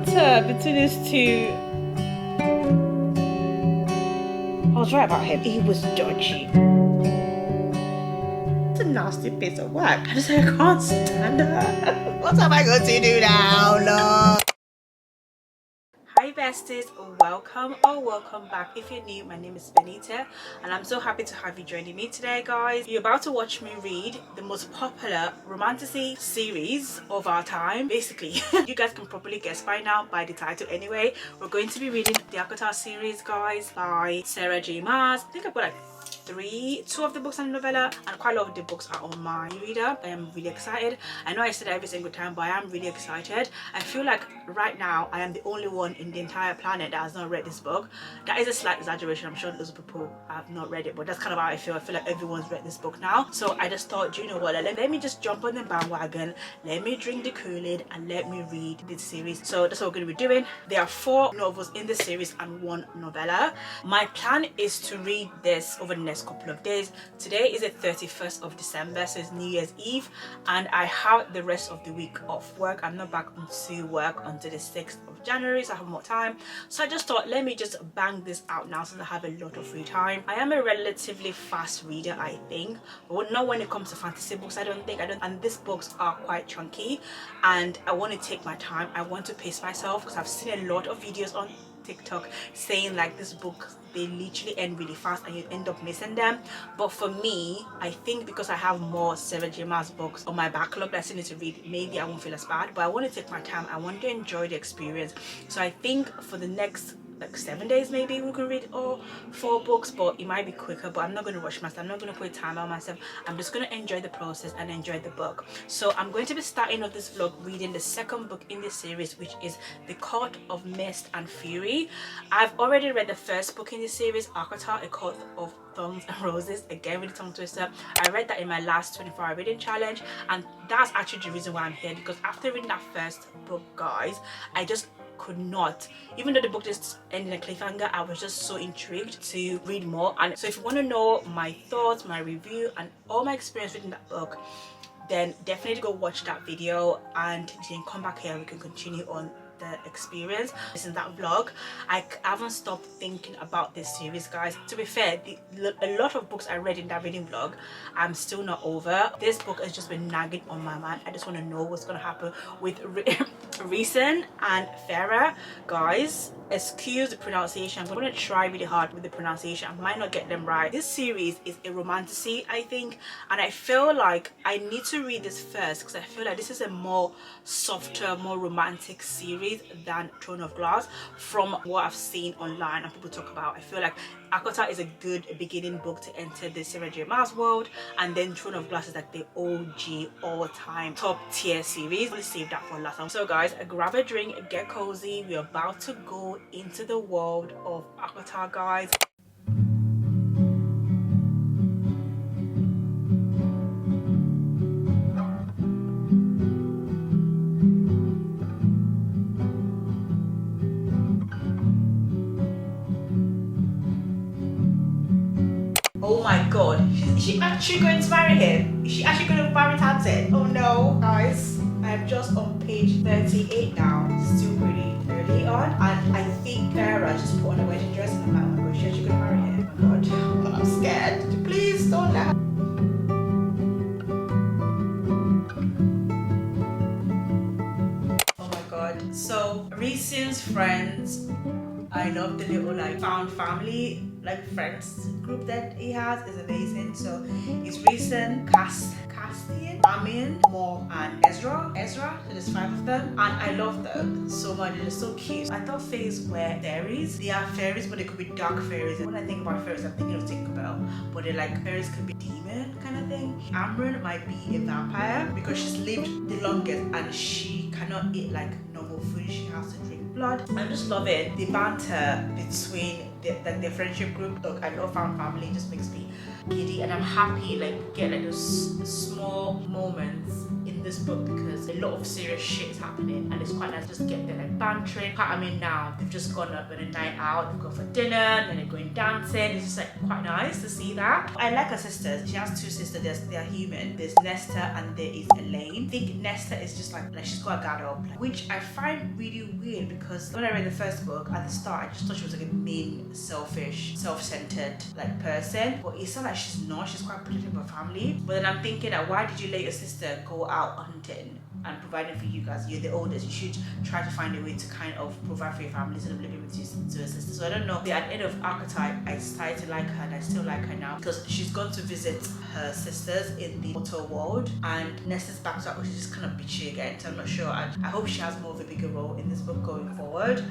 banter between these two. I was right about him. He was dodgy. It's a nasty piece of work. I just said I can't stand her. What am I going to do now? No. Hi besties, welcome or welcome back. If you're new, my name is Benita and I'm so happy to have you joining me today, guys. You're about to watch me read the most popular romantasy series of our time. Basically, you guys can probably guess by now by the title anyway. We're going to be reading the ACOTAR series, guys, by Sarahjmaas. I think I've got like two of the books and novella, and quite a lot of the books are on my reader. I am really excited. I know I say that every single time, but I am really excited. I feel like right now I am the only one in the entire planet that has not read this book. That is a slight exaggeration. I'm sure those people have not read it, but that's kind of how I feel. I feel like everyone's read this book now. So I just thought, you know what, let me just jump on the bandwagon, let me drink the Kool-Aid and let me read this series. So that's what we're going to be doing. There are 4 novels in the series and 1 novella. My plan is to read this over the next couple of days. Today is the 31st of December, so it's New Year's Eve, and I have the rest of the week off work. I'm not back into work until the 6th of January, so I have more time. So I just thought, let me just bang this out now since I have a lot of free time. I am a relatively fast reader, I think, but not when it comes to fantasy books. I don't, and these books are quite chunky and I want to take my time. I want to pace myself because I've seen a lot of videos on TikTok saying like this book, they literally end really fast and you end up missing them. But for me, I think because I have more Sarahjmaas books on my backlog that I still need to read, maybe I won't feel as bad, but I want to take my time. I want to enjoy the experience. So I think for the next like 7 days maybe we can read all 4 books, but it might be quicker. But I'm not going to rush myself. I'm not going to put a time on myself. I'm just going to enjoy the process and enjoy the book. So I'm going to be starting off this vlog reading the second book in this series, which is The Court of Mist and Fury. I've already read the first book in this series, ACOTAR, A Court of Thorns and Roses, again with the tongue twister. I read that in my last 24-hour reading challenge, and that's actually the reason why I'm here, because after reading that first book, guys, I just could not, even though the book just ended in a cliffhanger, I was just so intrigued to read more. And so if you want to know my thoughts, my review and all my experience reading that book, then definitely go watch that video and then come back here and we can continue on the experience. This is that vlog. I haven't stopped thinking about this series, guys. To be fair, a lot of books I read in that reading vlog I'm still not over. This book has just been nagging on my mind. I just want to know what's going to happen with Crescent and Farah, guys. Excuse the pronunciation. I'm going to try really hard with the pronunciation. I might not get them right. This series is a romantasy, I think, and I feel like I need to read this first because I feel like this is a more softer, more romantic series than Throne of Glass from what I've seen online and people talk about. I feel like ACOTAR is a good beginning book to enter the Sarahjmaas world, and then Throne of Glass is like the OG all-time top tier series. Let's save that for last time. So guys, grab a drink, get cozy. We're about to go into the world of ACOTAR, guys. Oh my god, is she actually going to marry him? Is she actually going to marry Tanzan? Oh no, guys. I'm just on page 38 now. Still pretty early on. And I think Farah just put on a wedding dress and I'm like, oh my god, she's actually going to marry him. Oh my god, oh, I'm scared. Please don't let her. Oh my god. So, Reese's friends. I love the little like found family like friends group that he has. Is amazing. So it's recent Castian, Amin, Mom and Ezra. So there's 5 of them and I love them so much. They're so cute. I thought fairies were fairies. They are fairies, but they could be dark fairies. When I think about fairies, I'm thinking of Tinkerbell, but they're like fairies could be demon kind of thing. Amran might be a vampire because she's lived the longest and she cannot eat like normal food. She has to drink blood. I just love it. The banter between the friendship group. Look, I love found family. It just makes me giddy, and I'm happy like get like those small moments in the this book because a lot of serious shit is happening, and it's quite nice just to get there like bantering. I mean, now they've just gone up on a night out, they've gone for dinner, and then they're going dancing. It's just like quite nice to see that. I like her sisters. She has two sisters. They're human. There's Nesta and there is Elaine. I think Nesta is just like she's got a guard up, which I find really weird because when I read the first book at the start, I just thought she was like a mean, selfish, self-centered like person. But it's not like she's not. She's quite protective of her family. But then I'm thinking that why did you let your sister go out hunting and providing for you guys? You're the oldest. You should try to find a way to kind of provide for your family instead of living with your sister. So I don't know. At the end of ACOTAR, I started to like her, and I still like her now because she's gone to visit her sisters in the mortal world, and Nesta's back to her, which is just kind of bitchy again. So I'm not sure. I hope she has more of a bigger role in this book going forward.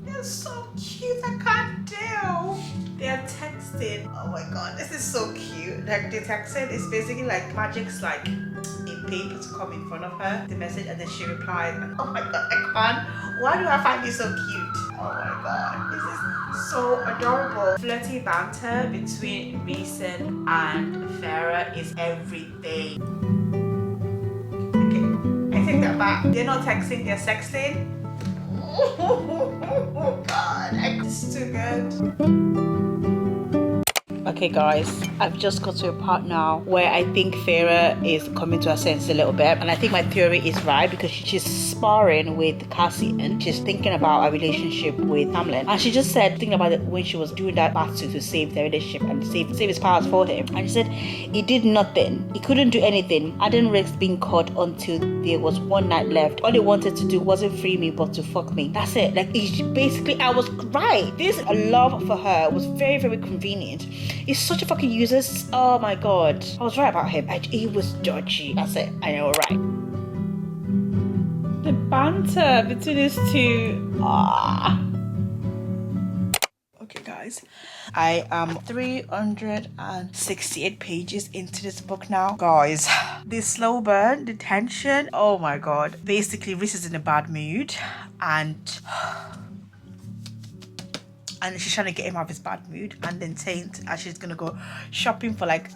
They're so cute. I can't deal. They're texting. Oh my god, this is so cute. Like the texting is basically like magic's like a paper to come in front of her, the message, and then she replies. And oh my god, I can't. Why do I find this so cute? Oh my god, this is so adorable. Flirty banter between Crescent and Farah is everything. Okay, I take that back. They're not texting, they're sexting. Oh god, this is too good. Okay guys, I've just got to a part now where I think Farah is coming to her senses a little bit, and I think my theory is right because she's sparring with Cassie and she's thinking about a relationship with Hamlin, and she just said thinking about it when she was doing that battle to save their relationship and save his powers for him, and she said he did nothing, he couldn't do anything. I didn't risk being caught until there was one night left. All he wanted to do wasn't free me but to fuck me. That's it. Like basically I was right. This love for her was very, very convenient. He's such a fucking user. Oh my god. I was right about him. He was dodgy. That's it. I know, right. The banter between these two. Okay guys, I am 368 pages into this book now. Guys, the slow burn, the tension. Oh my god. Basically, Reese is in a bad mood and she's trying to get him out of his bad mood, and then saying she's gonna go shopping for like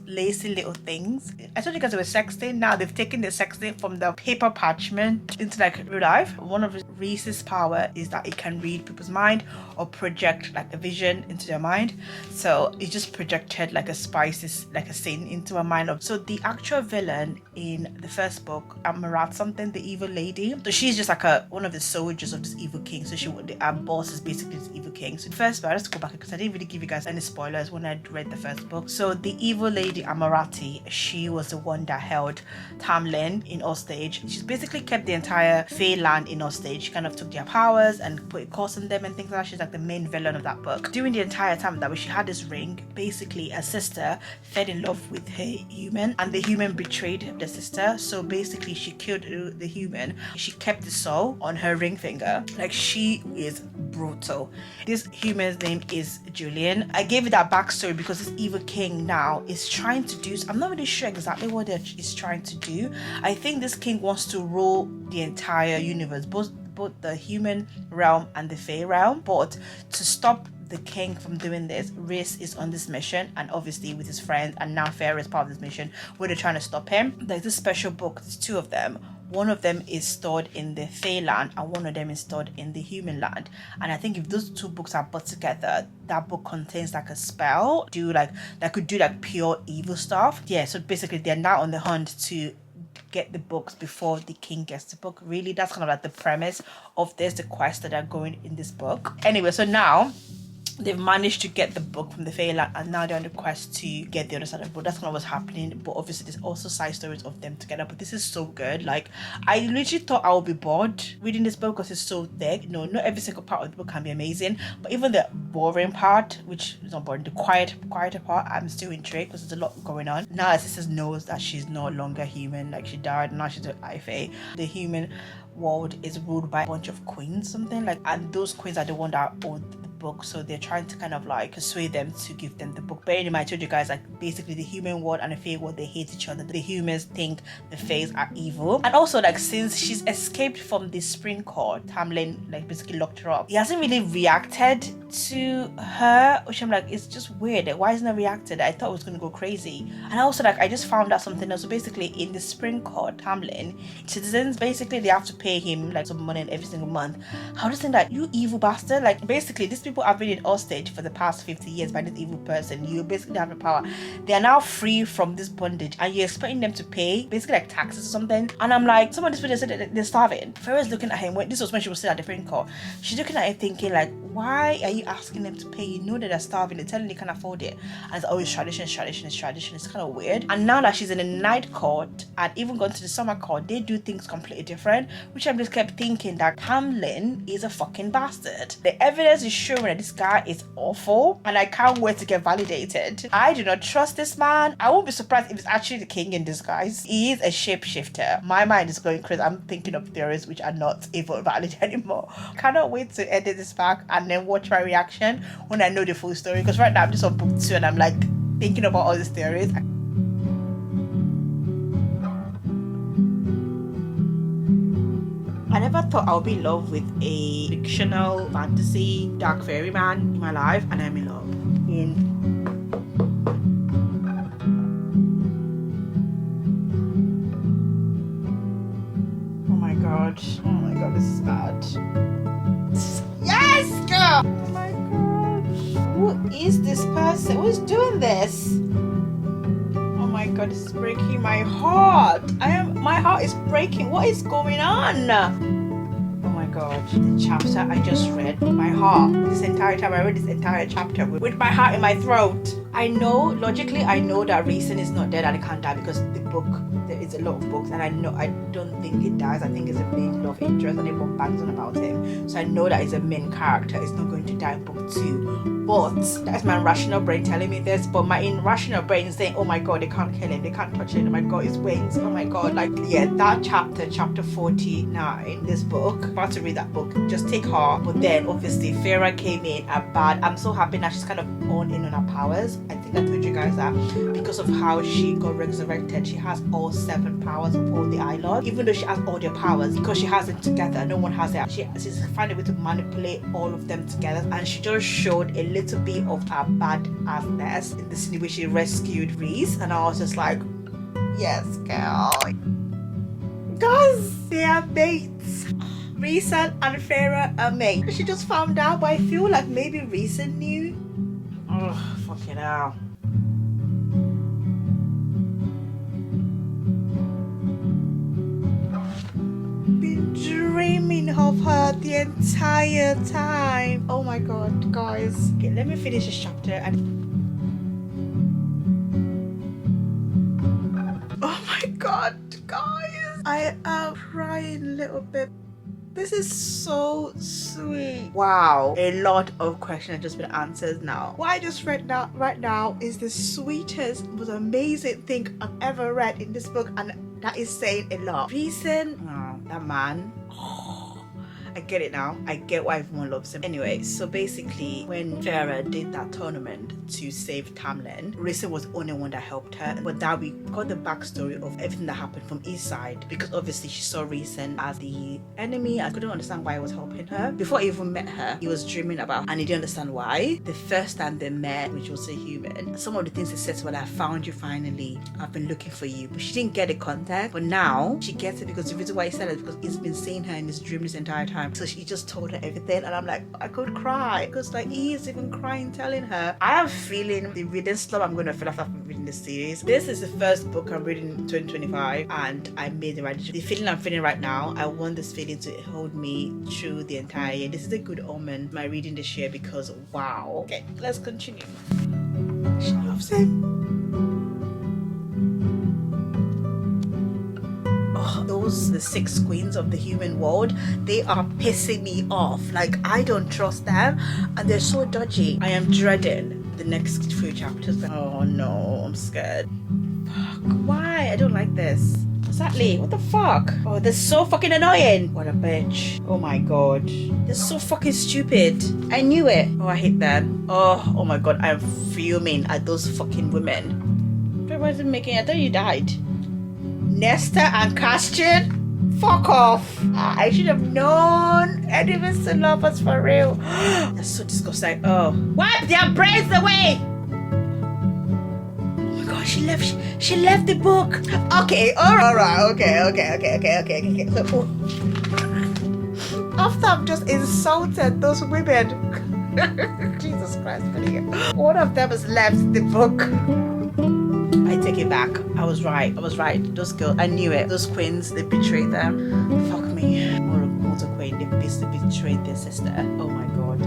lacy little things. I told you guys it was sexting. Now they've taken the sexting from the paper parchment into like real life. One of Reese's power is that it can read people's mind or project like a vision into their mind. So it just projected like a spice, like a scene into her mind. So the actual villain in the first book, Amarat something, the evil lady. So she's just like one of the soldiers of this evil king. So our boss is basically this evil king. So the first book, let's go back because I didn't really give you guys any spoilers when I read the first book. So the evil lady Amarati, she was the one that held Tamlin in hostage. She's basically kept the entire Fey land in hostage. She kind of took their powers and put a curse on them and things like that. She's like the main villain of that book. During the entire time that she had this ring, basically her sister fell in love with her human, and the human betrayed the sister. So basically she killed the human. She kept the soul on her ring finger. Like, she is brutal. This human's name is Julian. I gave you that backstory because this evil king now is trying to do, I'm not really sure exactly what he's trying to do. I think this king wants to rule the entire universe, both the human realm and the Fey realm. But to stop the king from doing this, Riz is on this mission, and obviously with his friends, and now Farah is part of this mission where they're trying to stop him. There's this special book, there's two of them. One of them is stored in the Fey land and one of them is stored in the human land. And I think if those two books are put together, that book contains like a spell, that could do like pure evil stuff. Yeah, so basically they're now on the hunt to get the books before the king gets the book. Really, that's kind of like the premise of this, the quest that are going in this book. Anyway, so now they've managed to get the book from the Feyland, and now they're on the quest to get the other side of the book. That's not what's happening, but obviously there's also side stories of them together. But this is so good. Like, I literally thought I would be bored reading this book because it's so thick. No, not every single part of the book can be amazing, but even the boring part, which is not boring, the quieter part, I'm still intrigued because there's a lot going on. Now her sister knows that she's no longer human, like she died, and now she's an Fae. The human world is ruled by a bunch of queens, something like, and those queens are the one that own the book, so they're trying to kind of like persuade them to give them the book. But anyway, I told you guys, like, basically the human world and the fae world, they hate each other. The humans think the faes are evil. And also, like, since she's escaped from the spring court, Tamlin like basically locked her up. He hasn't really reacted to her, which I'm like, it's just weird. Like, why isn't he reacted? I thought it was gonna go crazy. And also, like, I just found out something else. So basically in the spring court, Tamlin, citizens, basically they have to pay him like some money every single month. How does it that, you evil bastard? Like, basically these people have been in hostage for the past 50 years by this evil person. You basically have the power. They are now free from this bondage and you're expecting them to pay basically like taxes or something. And I'm like, some of these people said that they're starving. Farrah's looking at him. This was when she was still at the spring court. She's looking at him thinking like, why are you asking them to pay? You know that they're starving. They're telling they can't afford it. And it's always tradition. It's kind of weird. And now that she's in a night court and even gone to the summer court, they do things completely different, which I'm just kept thinking that Tamlin is a fucking bastard. The evidence is showing that this guy is awful and I can't wait to get validated. I do not trust this man. I won't be surprised if it's actually the king in disguise. He is a shapeshifter. My mind is going crazy. I'm thinking of theories which are not even valid anymore. Cannot wait to edit this back and then watch my reaction when I know the full story, because right now I'm just on book 2 and I'm like thinking about all these theories. I never thought I would be in love with a fictional fantasy dark fairy man in my life, and I'm in love. Oh my god, this is bad. Yes, girl! Oh my god, who is this person? Who's doing this? Oh my god, this is breaking my heart. My heart is breaking. What is going on? Oh my god, the chapter I just read, my heart, this entire time I read this entire chapter with my heart in my throat. I know, logically, I know that Reason is not dead and it can't die because the book, there is a lot of books and I don't think it dies. I think it's a main love interest and everyone bangs on about him. So I know that it's a main character. It's not going to die in book 2. But that's my rational brain telling me this. But my irrational brain is saying, oh my god, they can't kill him. They can't touch him. Oh my god, his wings. Oh my god. Like, yeah, that chapter 49, this book, I'm about to read that book. Just take heart. But then obviously Farrah came in a bad. I'm so happy that she's kind of on in on her powers. I think I told you guys that because of how she got resurrected, she has all 7 powers of all the islands. Even though she has all their powers, because she has them together, no one has it. She's found a way to manipulate all of them together, and she just showed a little bit of her badassness in the scene where she rescued Reese, and I was just like, yes, girl. Guys, they are mates. Reason and Farrah are mates. She just found out, but I feel like maybe Reason knew. Oh, fucking hell. Been dreaming of her the entire time. Oh my god, guys. Okay, let me finish this chapter and oh my god, guys. I am crying a little bit. This is so sweet. Wow. A lot of questions have just been answered now. What I just read now, right now, is the sweetest, most amazing thing I've ever read in this book, and that is saying a lot. Reason, oh, that man. I get it now. I get why everyone loves him. Anyway, so basically when Farrah did that tournament to save Tamlin, Reason was the only one that helped her. But that we got the backstory of everything that happened from his side, because obviously she saw Reason as the enemy. I couldn't understand why he was helping her. Before he even met her, he was dreaming about her, and he didn't understand why. The first time they met, which was a human, some of the things he said to her, I found you finally. I've been looking for you. But she didn't get the context. But now she gets it, because the reason why he said it is because he's been seeing her in his dream this entire time. So she just told her everything, and I'm like, I could cry, because like he is even crying telling her. I am feeling the reading slump I'm going to feel after reading this series. This is the first book I'm reading in 2025, and I made the right decision. The feeling I'm feeling right now, I want this feeling to hold me through the entire year. This is a good omen, my reading this year, because wow. Okay, let's continue. She loves him. The 6 queens of the human world, they are pissing me off. Like, I don't trust them, and they're so dodgy. I am dreading the next few chapters. Oh no, I'm scared. Fuck, why? I don't like this. Exactly. What the fuck? Oh, they're so fucking annoying. What a bitch. Oh my god. They're so fucking stupid. I knew it. Oh, I hate them. Oh my god. I'm fuming at those fucking women. Why wasn't making? I thought you died. Nesta and Crescent? Fuck off. I should have known. Enemies to lovers for real. That's so disgusting. Oh. Wipe their brains away! Oh my god, she left the book. Okay, alright, okay. So, after I've just insulted those women. Jesus Christ, one of them has left the book. I take it back. I was right. Those girls, I knew it. Those queens, they betrayed them. Fuck me. Mortal queen, they betrayed their sister. Oh my god.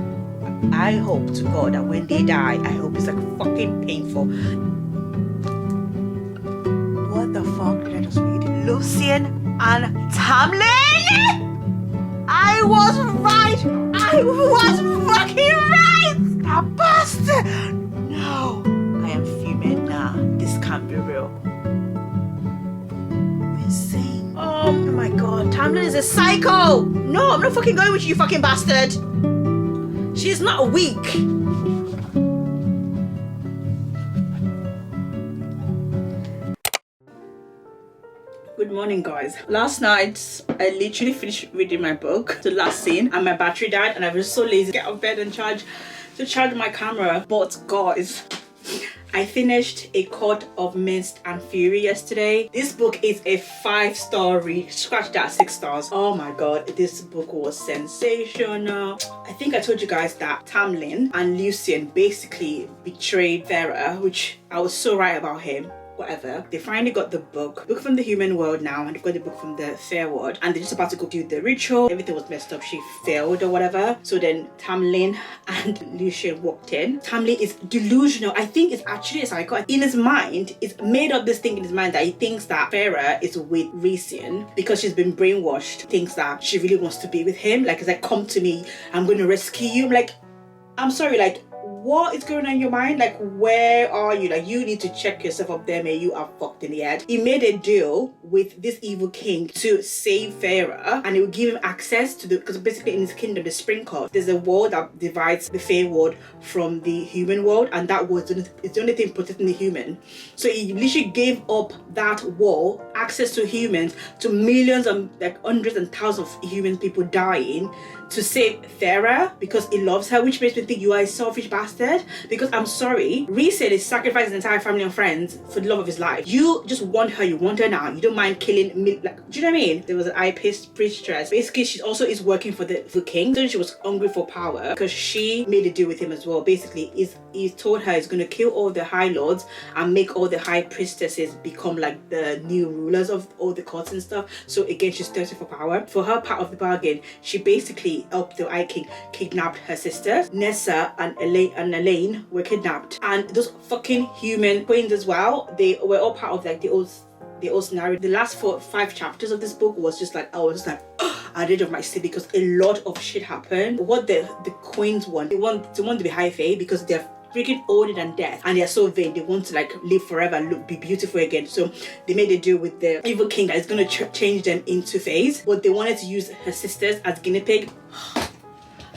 I hope to God that when they die, I hope it's like fucking painful. What the fuck did I just read? Lucian and Tamlin! I was right! I was fucking right! That bastard! No. I am fuming now. This can't be real. Insane. Oh my god. Tamlin is a psycho! No, I'm not fucking going with you, fucking bastard! She's not weak. Good morning, guys. Last night I literally finished reading my book, the last scene, and my battery died and I was so lazy to get out of bed and charge my camera. But guys, I finished A Court of Mist and Fury yesterday. This book is a 5-star read. Scratch that, 6 stars. Oh my god, this book was sensational. I think I told you guys that Tamlin and Lucian basically betrayed Vera, which I was so right about him. Whatever. They finally got the book from the human world now, and they've got the book from the fair world, and they're just about to go do the ritual. Everything was messed up. She failed or whatever. So then Tamlin and Lucian walked in. Tamlin is delusional. I think it's actually a psycho. In his mind, it's made up this thing in his mind that he thinks that Farah is with Lucian because she's been brainwashed. Thinks that she really wants to be with him. Like, it's like, come to me, I'm going to rescue you. I'm like, I'm sorry, like, what is going on in your mind? Like, where are you? Like, you need to check yourself up there, man. You are fucked in the head. He made a deal with this evil king to save Farah, and it would give him access to because basically in his kingdom, the spring court, there's a wall that divides the fair world from the human world, and that wall is the only thing protecting the human. So he literally gave up that wall, access to humans, to millions and like hundreds and thousands of human people dying, to save Farah because he loves her, which makes me think you are a selfish bastard. Because I'm sorry, Reese is sacrificing his entire family and friends for the love of his life. You just want her, you want her now. You don't mind killing me. Like, do you know what I mean? There was an eye priestess. Basically, she also is working for the king. So she was hungry for power because she made a deal with him as well. Basically, he told her he's going to kill all the high lords and make all the high priestesses become like the new rulers of all the courts and stuff. So again, she's thirsty for power. For her part of the bargain, she basically helped the Eye King kidnapped her sisters. Nesta and Elaine were kidnapped, and those fucking human queens as well. They were all part of like the old scenario. The last 4-5 chapters of this book was just like, I was just like at the edge of my seat because a lot of shit happened. What the queens want, they want to be high fae because they're freaking older than death and they're so vain. They want to like live forever and be beautiful again. So they made a deal with the evil king that is going to change them into fays, but they wanted to use her sisters as guinea pig.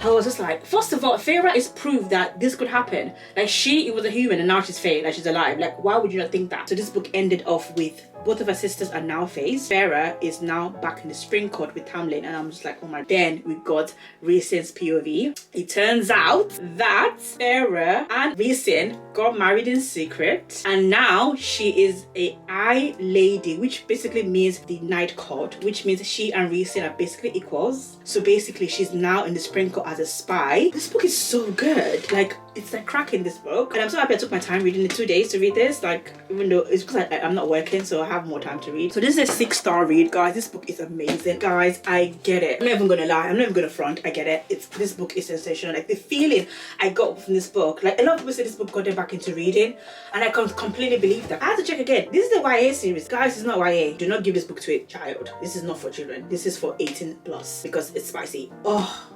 I was just like, first of all, Farah is proof that this could happen. Like, she was a human and now she's fae, like she's alive. Like, why would you not think that? So this book ended off with both of her sisters are now fays. Farah is now back in the spring court with Tamlin, and I'm just like, oh my. Then we got Reese's POV. It turns out that Farah and Reese got married in secret, and now she is a Eye Lady, which basically means the night court, which means she and Reese are basically equals. So basically she's now in the spring court as a spy. This book is so good. Like, it's like cracking, this book, and I'm so happy I took my time reading it 2 days to read this. Like, even though it's because I'm not working, so I have more time to read. So this is a 6-star read, guys. This book is amazing, guys. I get it. I'm not even gonna lie, I'm not even gonna front. I get it. This book is sensational. Like, the feeling I got from this book, like, a lot of people say this book got them back into reading, and I can completely believe that. I had to check again. This is the YA series, guys. It's not YA. Do not give this book to a child. This is not for children. This is for 18 plus because it's spicy. Oh.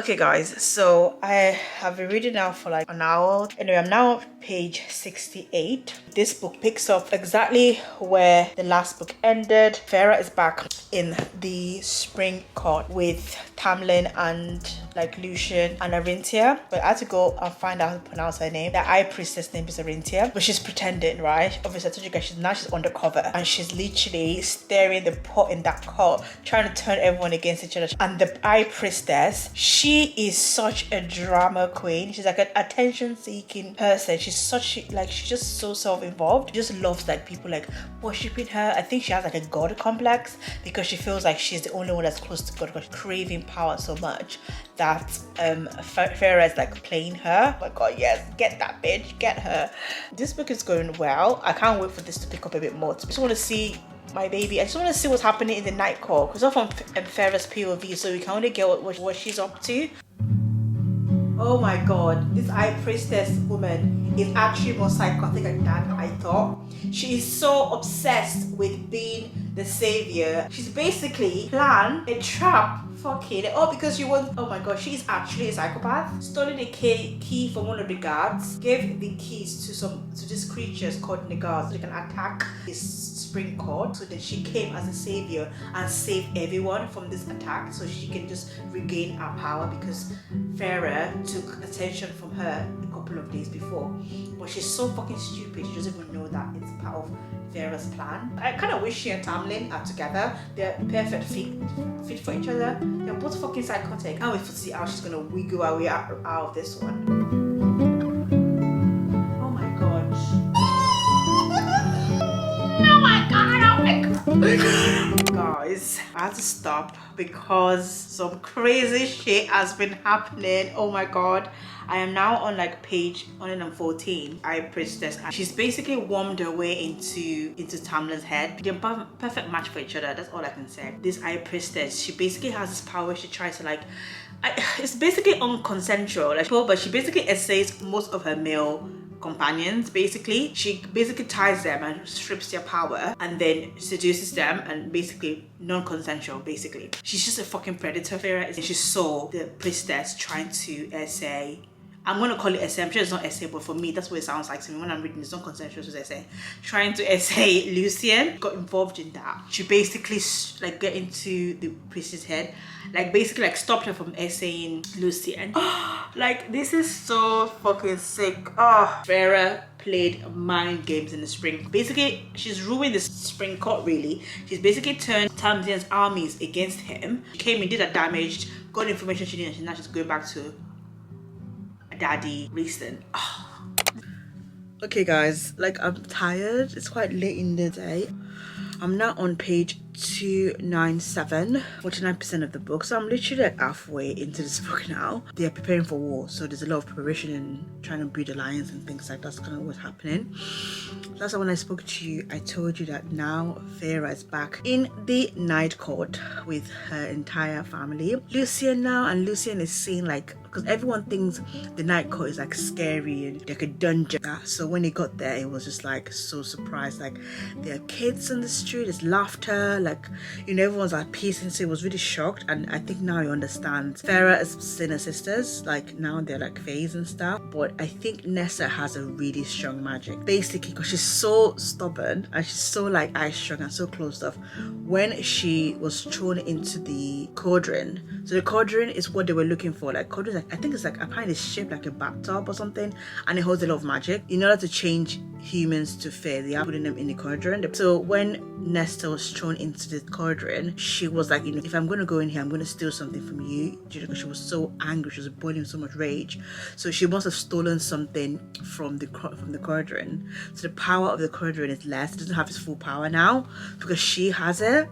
Okay guys, so I have been reading now for like an hour. Anyway, I'm now on page 68. This book picks up exactly where the last book ended. Farah is back in the spring court with Tamlin and like Lucian and Arintia, but I had to go and find out how to pronounce her name. The high priestess name is Arintia, but she's pretending, right? Obviously I told you guys she's undercover and she's literally staring the pot in that court, trying to turn everyone against each other. And the high priestess, she is such a drama queen. She's like an attention seeking person. She's she's just so self-involved. She just loves like people like worshipping her. I think she has like a god complex because she feels like she's the only one that's close to God, because she's craving power so much that Farah is like playing her. Oh my god, yes, get that bitch, get her. This book is going well. I can't wait for this to pick up a bit more. I just want to see my baby. I just want to see what's happening in the night court, because it's all from Farah's POV, so we can only get what she's up to. Oh my god, this high priestess woman is actually more psychotic than I thought. She is so obsessed with being the savior. She's basically planned a trap for Kate. Oh, because she wants, oh my god, she's actually a psychopath. Stolen a key from one of the guards, gave the keys to these creatures called Nagars so they can attack this spring court. So then she came as a savior and saved everyone from this attack so she can just regain her power, because Farah took attention from her a couple of days before. But she's so fucking stupid, she doesn't even know that it's part of Farah's plan. I kind of wish she and Tamlin are together. They're perfect fit for each other. They're both fucking psychotic. I can't wait to see how she's gonna wiggle her way out of this one. Oh my god. Oh my god, oh my god. Guys, I had to stop because some crazy shit has been happening. Oh my god. I am now on like page 114, High Priestess, and she's basically warmed her way into Tamlin's head. They're perfect match for each other, that's all I can say. This High Priestess, she basically has this power. She tries to like, it's basically unconsensual, like, but she basically essays most of her male companions. Basically she basically ties them and strips their power and then seduces them, and basically non-consensual. Basically she's just a fucking predator. Farah, she saw the priestess trying to essay, I'm gonna call it essay, I'm sure it's not essay, but for me that's what it sounds like to me when I'm reading. It's not consensual, it's essay. Trying to essay Lucian, got involved in that. She basically like get into the priestess head, like basically like stopped her from essaying Lucian. Like this is so fucking sick. Oh, Farah played mind games in the spring. Basically she's ruined the spring court really. She's basically turned Tamsin's armies against him. She came in, did a damage, got information she didn't, and now she's going back to daddy recent. Oh. Okay guys, like I'm tired, it's quite late in the day. I'm now on page 297, 49% of the book, so I'm literally like halfway into this book now. They are preparing for war, so there's a lot of preparation and trying to build alliance and things like that's kind of what's happening. That's why when I spoke to you, I told you that now Farah is back in the night court with her entire family. Lucian now, and Lucian is seeing like, because everyone thinks the night court is like scary and like a dungeon. So when he got there, it was just like so surprised. Like there are kids on the street, there's laughter, like, you know, everyone's at peace, and so he was really shocked. And I think now he understands. Farah is seeing her sisters, like now they're like phase and stuff. But I think Nesta has a really strong magic, basically because she's so stubborn and she's so like eye strong and so closed off. When she was thrown into the cauldron, so the cauldron is what they were looking for. Like cauldron, like I think it's like apparently it's shaped like a bathtub or something, and it holds a lot of magic. In order to change humans to fair, they are putting them in the cauldron. So when Nesta was thrown into the cauldron, she was like, you know, if I'm going to go in here, I'm going to steal something from you, because she was so angry, she was boiling with so much rage. So she must have stolen something from the cauldron. So the power of the cauldron is less. It doesn't have its full power now because she has it.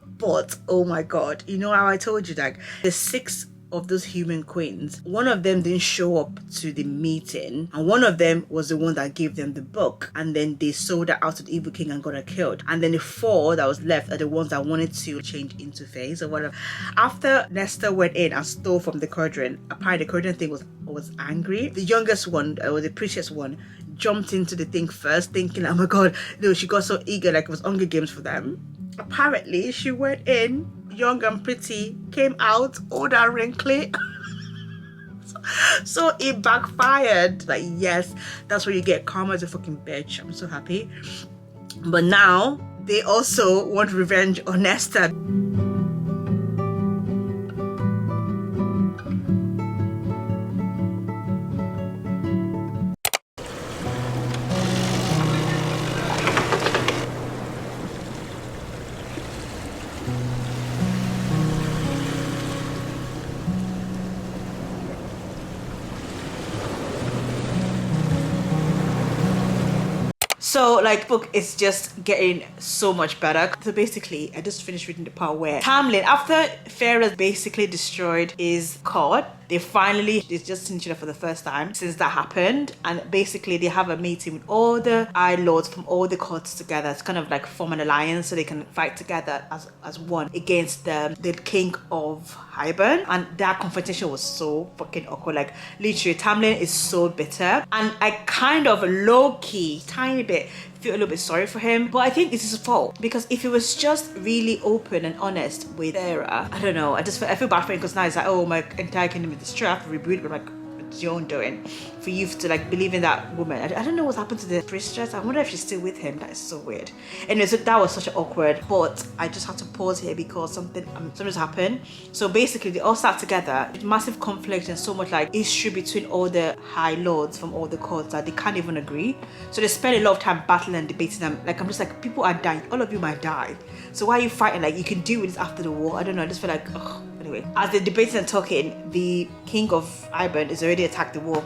But oh my god, you know how I told you that the 6 of those human queens, one of them didn't show up to the meeting, and one of them was the one that gave them the book, and then they sold her out to the evil king and got her killed. And then the 4 that was left are the ones that wanted to change into phase or whatever. After Nesta went in and stole from the cauldron, apparently the cauldron thing was angry. The youngest one, or the precious one, jumped into the thing first, thinking, oh my god, no, she got so eager, like it was Hunger Games for them. Apparently she went in young and pretty, came out old and wrinkly. So it backfired. Like, yes, that's where you get karma as a fucking bitch. I'm so happy. But now they also want revenge on Nesta. So like book is just getting so much better. So basically I just finished reading the part where Tamlin, after Farah basically destroyed his court, they just seen each other for the first time since that happened, and basically they have a meeting with all the Eye Lords from all the courts together. It's kind of like form an alliance so they can fight together as one against the king of Hybern. And that confrontation was so fucking awkward. Like literally Tamlin is so bitter, and I kind of low-key tiny bit feel a little bit sorry for him, but I think it's his fault, because if he was just really open and honest with Sarah, I don't know, I feel bad for him, because now it's like, oh, my entire kingdom is destroyed, rebuild, but like it's your own doing for you to like believe in that woman. I don't know what's happened to the priestess. I wonder if she's still with him. That is so weird. Anyway, so that was such an awkward, but I just had to pause here because something's happened. So basically they all sat together, massive conflict and so much like issue between all the high lords from all the courts that they can't even agree. So they spend a lot of time battling and debating them. Like I'm just like, people are dying, all of you might die, so why are you fighting? Like you can deal with this after the war. I don't know, I just feel like, ugh. Anyway, as they're debating and talking, the king of Hybern is already attacked the wall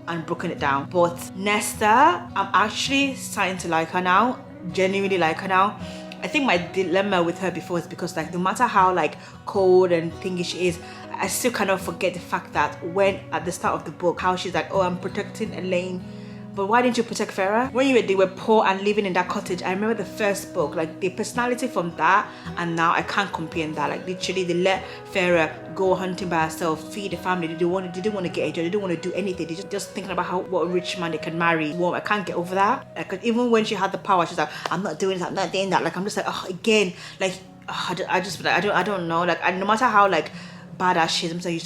and broken it down. But Nesta, I'm actually starting to like her now, genuinely like her now. I think my dilemma with her before is because like no matter how like cold and thingy she is, I still cannot forget the fact that when at the start of the book, how she's like, oh, I'm protecting Elaine. But why didn't you protect Farah? When they were poor and living in that cottage, I remember the first book, like the personality from that and now, I can't compare that. Like literally they let Farah go hunting by herself, feed the family. They didn't want to get a job, they didn't want to do anything. They just thinking about what rich man they can marry. Well, I can't get over that. Like even when she had the power, she's like, I'm not doing this, I'm not doing that. Like I'm just like, oh, again, like oh, I don't know. Like no matter how like badass she is, I'm saying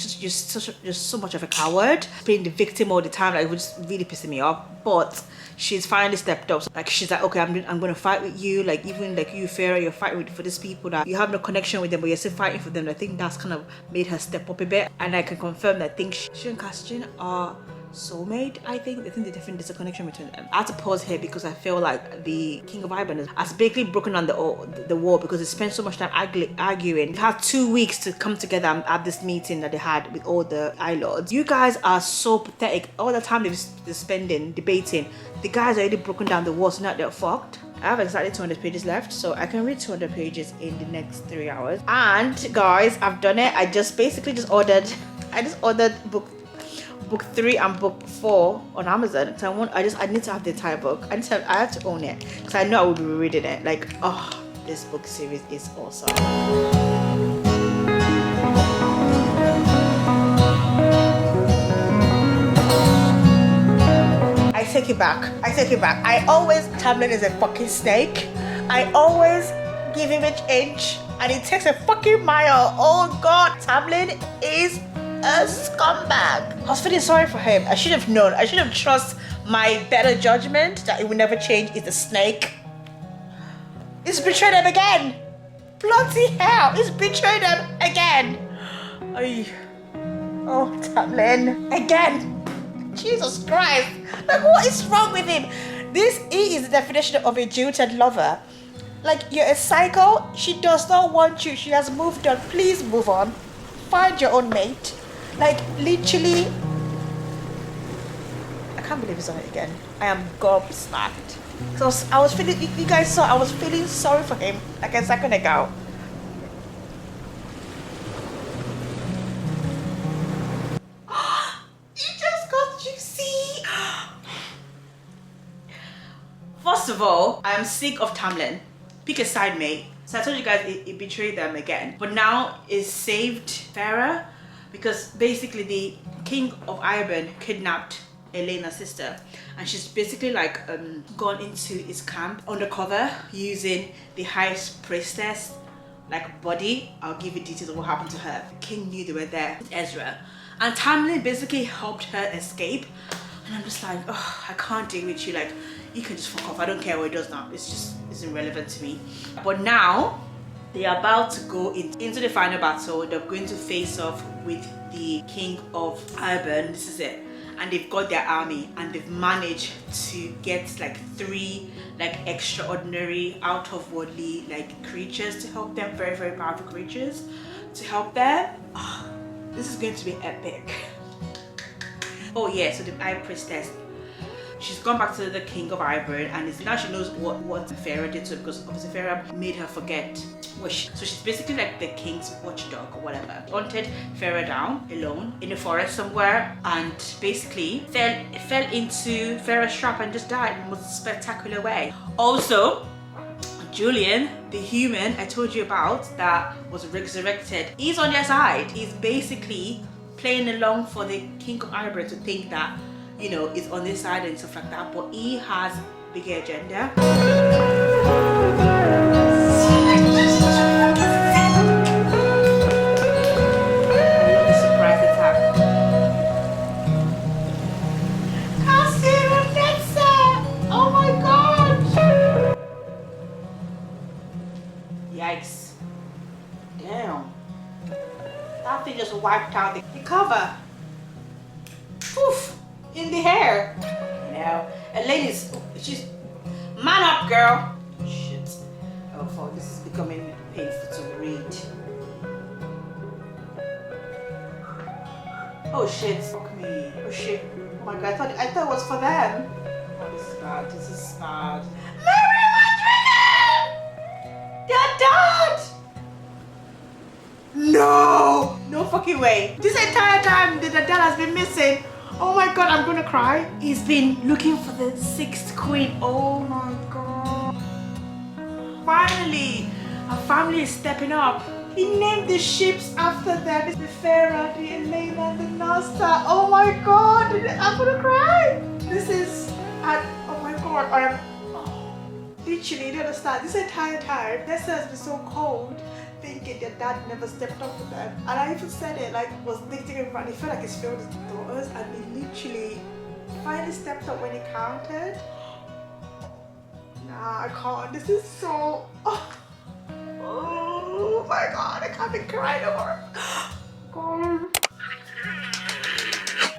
you're so much of a coward, being the victim all the time. Like it was just really pissing me off. But she's finally stepped up. So, like she's like, okay, I'm gonna fight with you. Like even like you, Farah, you're fighting for these people that you have no connection with them, but you're still fighting for them. I think that's kind of made her step up a bit, and I can confirm that I think she and Castian are soulmate. I think there's a connection between them. I had to pause here because I feel like the king of Hybern has basically broken on the wall because they spent so much time arguing. They've had 2 weeks to come together at this meeting that they had with all the Eye Lords. You guys are so pathetic. All the time they're spending debating, the guys already broken down the walls, so now they're fucked. I have exactly 200 pages left, so I can read 200 pages in the next 3 hours. And guys, I've done it. I just ordered book 3 and book 4 on Amazon. So I need to have the entire book. I have to own it because I know I will be reading it. Like, oh, this book series is awesome. I take it back. Tamlin is a fucking snake. I always give him an inch and it takes a fucking mile. Oh God, Tamlin is a scumbag. I was feeling sorry for him. I should have known. I should have trusted my better judgment that it will never change. It's a snake. He's betrayed them again. Bloody hell. He's betrayed them again. Oh, Tamlin. Again. Jesus Christ. Like, what is wrong with him? He is the definition of a jilted lover. Like, you're a psycho. She does not want you. She has moved on. Please move on. Find your own mate. Like, literally, I can't believe he's on it again. I am gobsmacked. So I was feeling, you guys saw, I was feeling sorry for him like a second ago. You just got juicy. First of all, I am sick of Tamlin. Pick a side, mate. So I told you guys it betrayed them again. But now it saved Farah. Because basically the king of Hybern kidnapped Elena's sister, and she's basically like gone into his camp undercover using the high priestess like body, I'll give you details of what happened to her. The king knew they were there with Ezra, and Tamlin basically helped her escape. And I'm just like, oh, I can't deal with you. Like, you can just fuck off. I don't care what it does now. It's irrelevant to me. But now they are about to go into the final battle. They're going to face off with the king of Iron. This is it. And they've got their army, and they've managed to get like 3 like extraordinary out of worldly like creatures to help them, very, very powerful creatures to help them. Oh, this is going to be epic. Oh yeah, so the High Priestess, she's gone back to the king of Iron, and now she knows what Farah did to her, because obviously Farah made her forget so she's basically like the king's watchdog or whatever. Hunted Farah down alone in the forest somewhere, and basically fell into Farah's trap and just died in the most spectacular way. Also, Julian, the human I told you about that was resurrected, he's on their side. He's basically playing along for the king of Iron to think that, you know, is on this side and stuff like that, but he has bigger agenda. Surprise attack. Nesta! Oh my god! Yikes. Damn. That thing just wiped out the cover. Poof! In the hair. You know, and she's man up, girl. Shit. Oh fuck, this is becoming painful to read. Oh shit, fuck me. Oh shit. Oh my god, I thought it was for them. Oh, this is bad. This is bad. Mary Madrigal! They're dead! No! No fucking way. This entire time the dad has been missing. Oh my god, I'm gonna cry. He's been looking for the 6th queen. Oh my god. Finally, our family is stepping up. He named the ships after them. It's the Farah, the Elena, and the Nesta. Oh my god, I'm gonna cry. This is, oh my god, literally, you don't understand. This entire time, Nesta has been so cold, thinking their dad never stepped up for them. And I even said it, like, was thinking about it. He felt like he's failed his daughters, and he literally finally stepped up when he counted. Nah, I can't. This is so... Oh my god, I can't be crying over. God.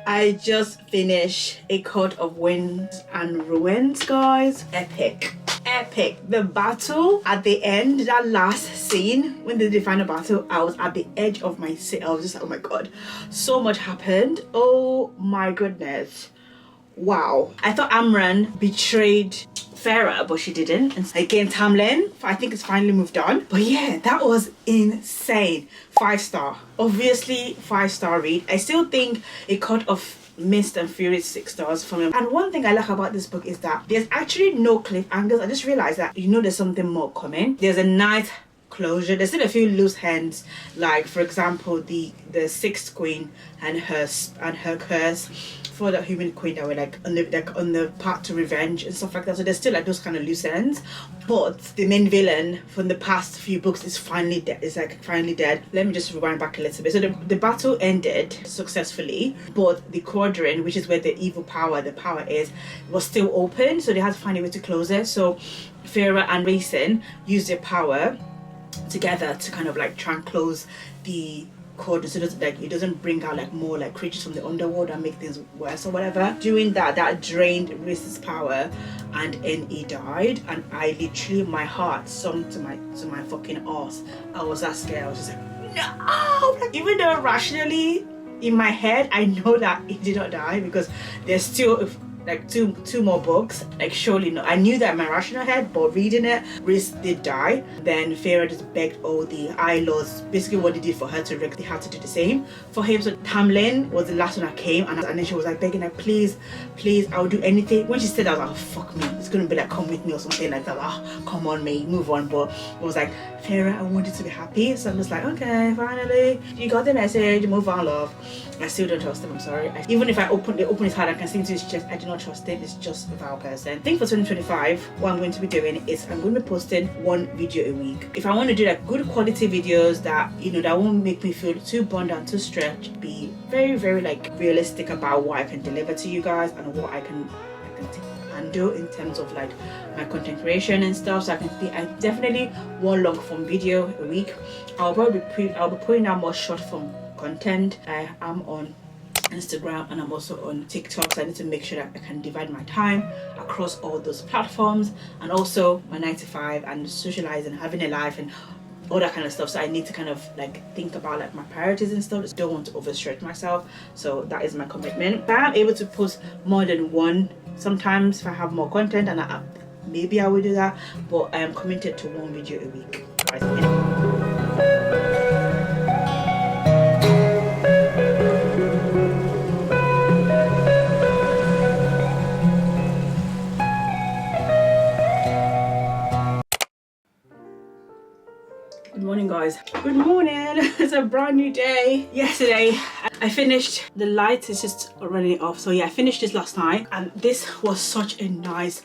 I just finished A Court of Winds and Ruins, guys. Epic. Epic. The battle at the end, that last scene when they did the final battle, I was at the edge of my seat. I was just like, oh my god, so much happened. Oh my goodness. Wow. I thought Amran betrayed Farah, but she didn't. And again, Tamlin, I think it's finally moved on. But yeah, that was insane. 5-star. Obviously 5-star read. I still think A Court of Mist and Fury 6 stars for me. And one thing I like about this book is that there's actually no cliffhangers. I just realized that, you know, there's something more coming. There's a nice closure. There's still a few loose ends, like for example the 6th queen and her curse for the human queen that were like on the path to revenge and stuff like that. So there's still like those kind of loose ends, but the main villain from the past few books is finally dead. Is like finally dead. Let me just rewind back a little bit. So the battle ended successfully, but the quadrant, which is where the evil power, the power is, was still open. So they had to find a way to close it. So Farah and Crescent used their power together to kind of like try and close the code, so it doesn't bring out like more like creatures from the underworld and make things worse or whatever. Doing that drained Reese's power, and then he died, and I literally, my heart sunk to my fucking ass. I was that scared. I was just like, no, like, even though rationally in my head I know that he did not die, because there's still like two more books, like surely not. I knew that in my rational head, but reading it, Reese did die. Then Farah just begged all the High Lords, basically what they did for her to Rick, they had to do the same for him. So Tamlin was the last one that came, and then she was like begging like, please, I'll do anything. When she said that, I was like, oh, fuck me, it's gonna be like, come with me or something like that. Come on mate, move on. But it was like, Farah, I want you to be happy. So I'm just like, okay, finally you got the message, move on, love. I still don't trust him, I'm sorry. Even if they open his heart, I can see into his chest, I do not not trust him, it's just a vile person. I think for 2025, what I'm going to be doing is I'm going to be posting one video a week. If I want to do like good quality videos that, you know, that won't make me feel too burned and too stretched, be very like realistic about what I can deliver to you guys and what I can do in terms of like my content creation and stuff. So I definitely one long form video a week. I'll be putting out more short form content. I am on Instagram and I'm also on TikTok, so I need to make sure that I can divide my time across all those platforms, and also my 9 to 5 and socializing, having a life and all that kind of stuff. So I need to kind of like think about like my priorities and stuff. Just don't want to overstretch myself, so that is my commitment. But I'm able to post more than one sometimes if I have more content, and maybe I will do that, but I am committed to one video a week. Good morning, guys. Good morning. It's a brand new day. Yesterday I finished, the light is just running off, so yeah, I finished this last night, and this was such a nice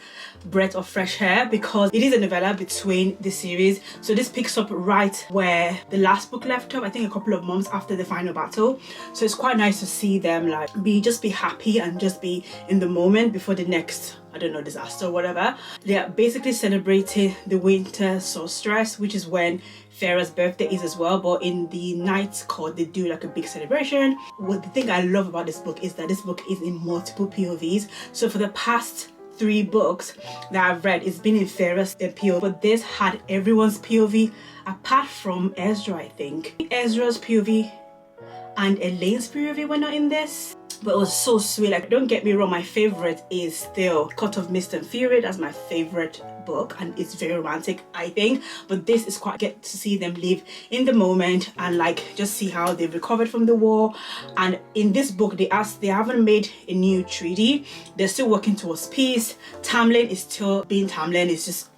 breath of fresh air because it is a novella between the series. So this picks up right where the last book left off, I think a couple of months after the final battle. So it's quite nice to see them like just be happy and just be in the moment before the next, I don't know, disaster or whatever. They're basically celebrating the winter solstice, which is when Farah's birthday is as well, but in the Night Court they do like a big celebration. Well, the thing I love about this book is that this book is in multiple POVs. So for the past 3 books that I've read, it's been in Farah's POV, but this had everyone's POV apart from Ezra. I think Ezra's POV and Elaine's POV were not in this, but it was so sweet. Like, don't get me wrong, my favorite is still Court of Mist and Fury. That's my favorite book, and it's very romantic, I think, but this is quite get to see them live in the moment and like just see how they've recovered from the war. And in this book they haven't made a new treaty, they're still working towards peace. Tamlin is still being Tamlin. It's just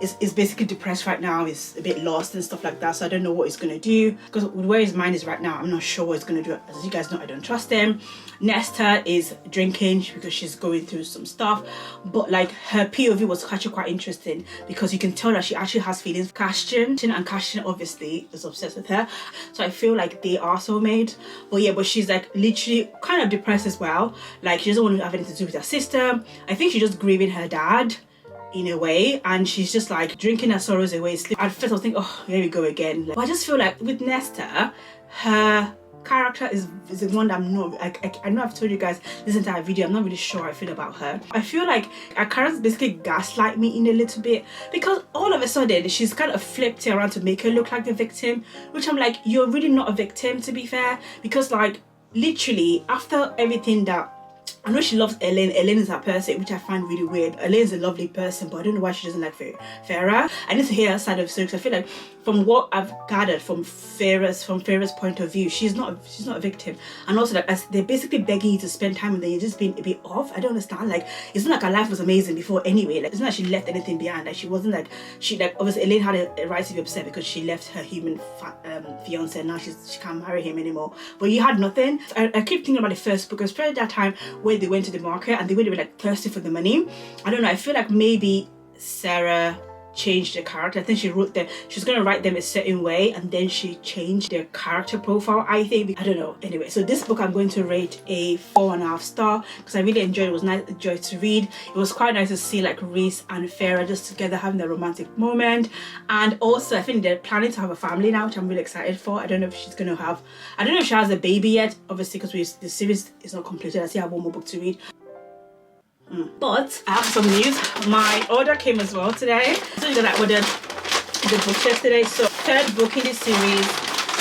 is basically depressed right now, is a bit lost and stuff like that, so I don't know what he's gonna do, because with where his mind is right now, I'm not sure what he's gonna do. As you guys know, I don't trust him. Nesta is drinking because she's going through some stuff, but like her POV was actually quite interesting because you can tell that she actually has feelings. Castian obviously is obsessed with her, so I feel like they are soulmates. But yeah, but she's like literally kind of depressed as well. Like she doesn't want to have anything to do with her sister. I think she's just grieving her dad in a way, and she's just like drinking her sorrows away. At first I was thinking, oh, here we go again. But I just feel like with Nesta, her character is the one that I'm not, I know I've told you guys this entire video, I'm not really sure how I feel about her. I feel like her character basically gaslight me in a little bit, because all of a sudden she's kind of flipped it around to make her look like the victim, which I'm like, you're really not a victim, to be fair, because like literally after everything that, I know she loves Elaine. Elaine is her person, which I find really weird. Elaine's a lovely person, but I don't know why she doesn't like Farah. I need to hear her side of the story, because I feel like from what I've gathered from Farah's point of view, she's not a victim. And also, like, as they're basically begging you to spend time with them, you're just being a bit off. I don't understand. Like, it's not like her life was amazing before anyway. Like, it's not like she left anything behind. Like, she wasn't like, obviously Elaine had a right to be upset because she left her human fiance, and now she can't marry him anymore. But you had nothing. I keep thinking about the first book, because probably that time where they went to the market and they were like thirsty for the money. I don't know, I feel like maybe Sarah changed the character. I think she wrote them, she was going to write them a certain way, and then she changed their character profile, I think. I don't know. Anyway, so this book I'm going to rate a 4.5 star because I really enjoyed it. It was nice, joy to read. It was quite nice to see like Reese and Farah just together having a romantic moment. And also I think they're planning to have a family now, which I'm really excited for. I don't know if she's going to have, I don't know if she has a baby yet, obviously, because the series is not completed. I still have one more book to read. But I have some news. My order came as well today. So that I ordered the book yesterday. So 3rd book in this series,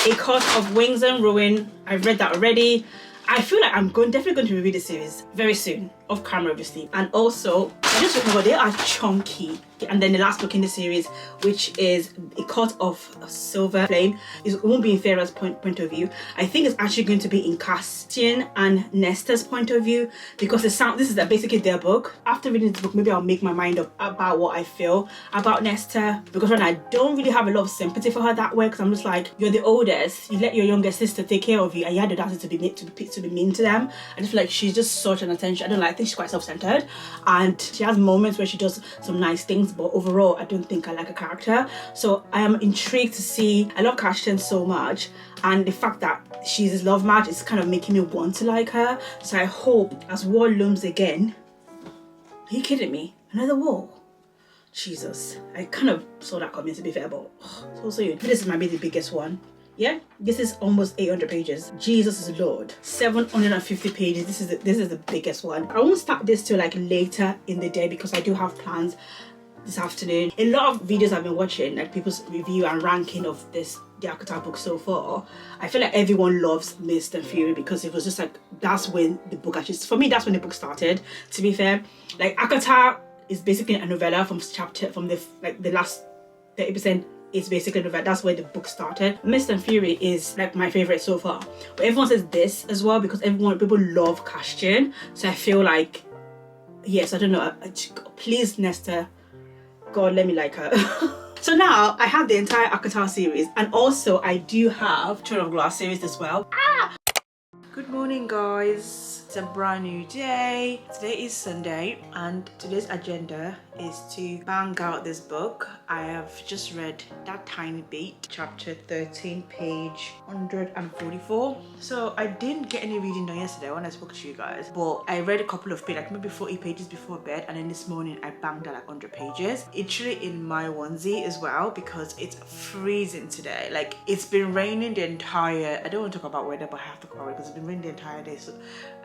acosf Wings and Ruin. I've read that already. I feel like I'm definitely going to review the series very soon, off camera obviously. And also, I just remember they are chunky. And then the last book in the series, which is A Court of Silver Flame, it won't be in Farah's point of view. I think it's actually going to be in Castian and Nesta's point of view, because this is basically their book. After reading this book, maybe I'll make my mind up about what I feel about Nesta, because right now I don't really have a lot of sympathy for her that way, because I'm just like, you're the oldest, you let your younger sister take care of you, and you had the audacity to be mean to them. I just feel like she's just such an attention. I don't like think she's quite self-centered, and she has moments where she does some nice things, but overall I don't think I like her character. So I am intrigued to see. I love Crescent so much, and the fact that she's his love match is kind of making me want to like her. So I hope, as war looms again. Are you kidding me? Another war? Jesus, I kind of saw that coming, to be fair, but so soon. This might be the biggest one. Yeah, this is almost 800 pages. Jesus is Lord. 750 pages. This is the biggest one. I won't start this till like later in the day because I do have plans this afternoon. A lot of videos I've been watching, like people's review and ranking of the ACOTAR book so far, I feel like everyone loves Mist and Fury because it was just like, that's when the book actually, for me, that's when the book started, to be fair. Like ACOTAR is basically a novella from the last 30%. It's basically a novella. That's where the book started. Mist and Fury is like my favorite so far, but everyone says this as well because people love Crescent. So I feel like, yes, I don't know, please Nesta, God, let me like her. So now I have the entire ACOTAR series, and also I do have Throne of Glass series as well. Good morning, guys. It's a brand new day. Today is Sunday, and today's agenda is to bang out this book. I have just read that tiny bit, chapter 13, page 144. So I didn't get any reading done yesterday when I spoke to you guys, but I read a couple of pages, like maybe 40 pages before bed, and then this morning I banged out like 100 pages. Literally in my onesie as well because it's freezing today. Like, it's been raining the entire, I don't want to talk about weather, but I have to talk about it because it's been raining the entire day. So,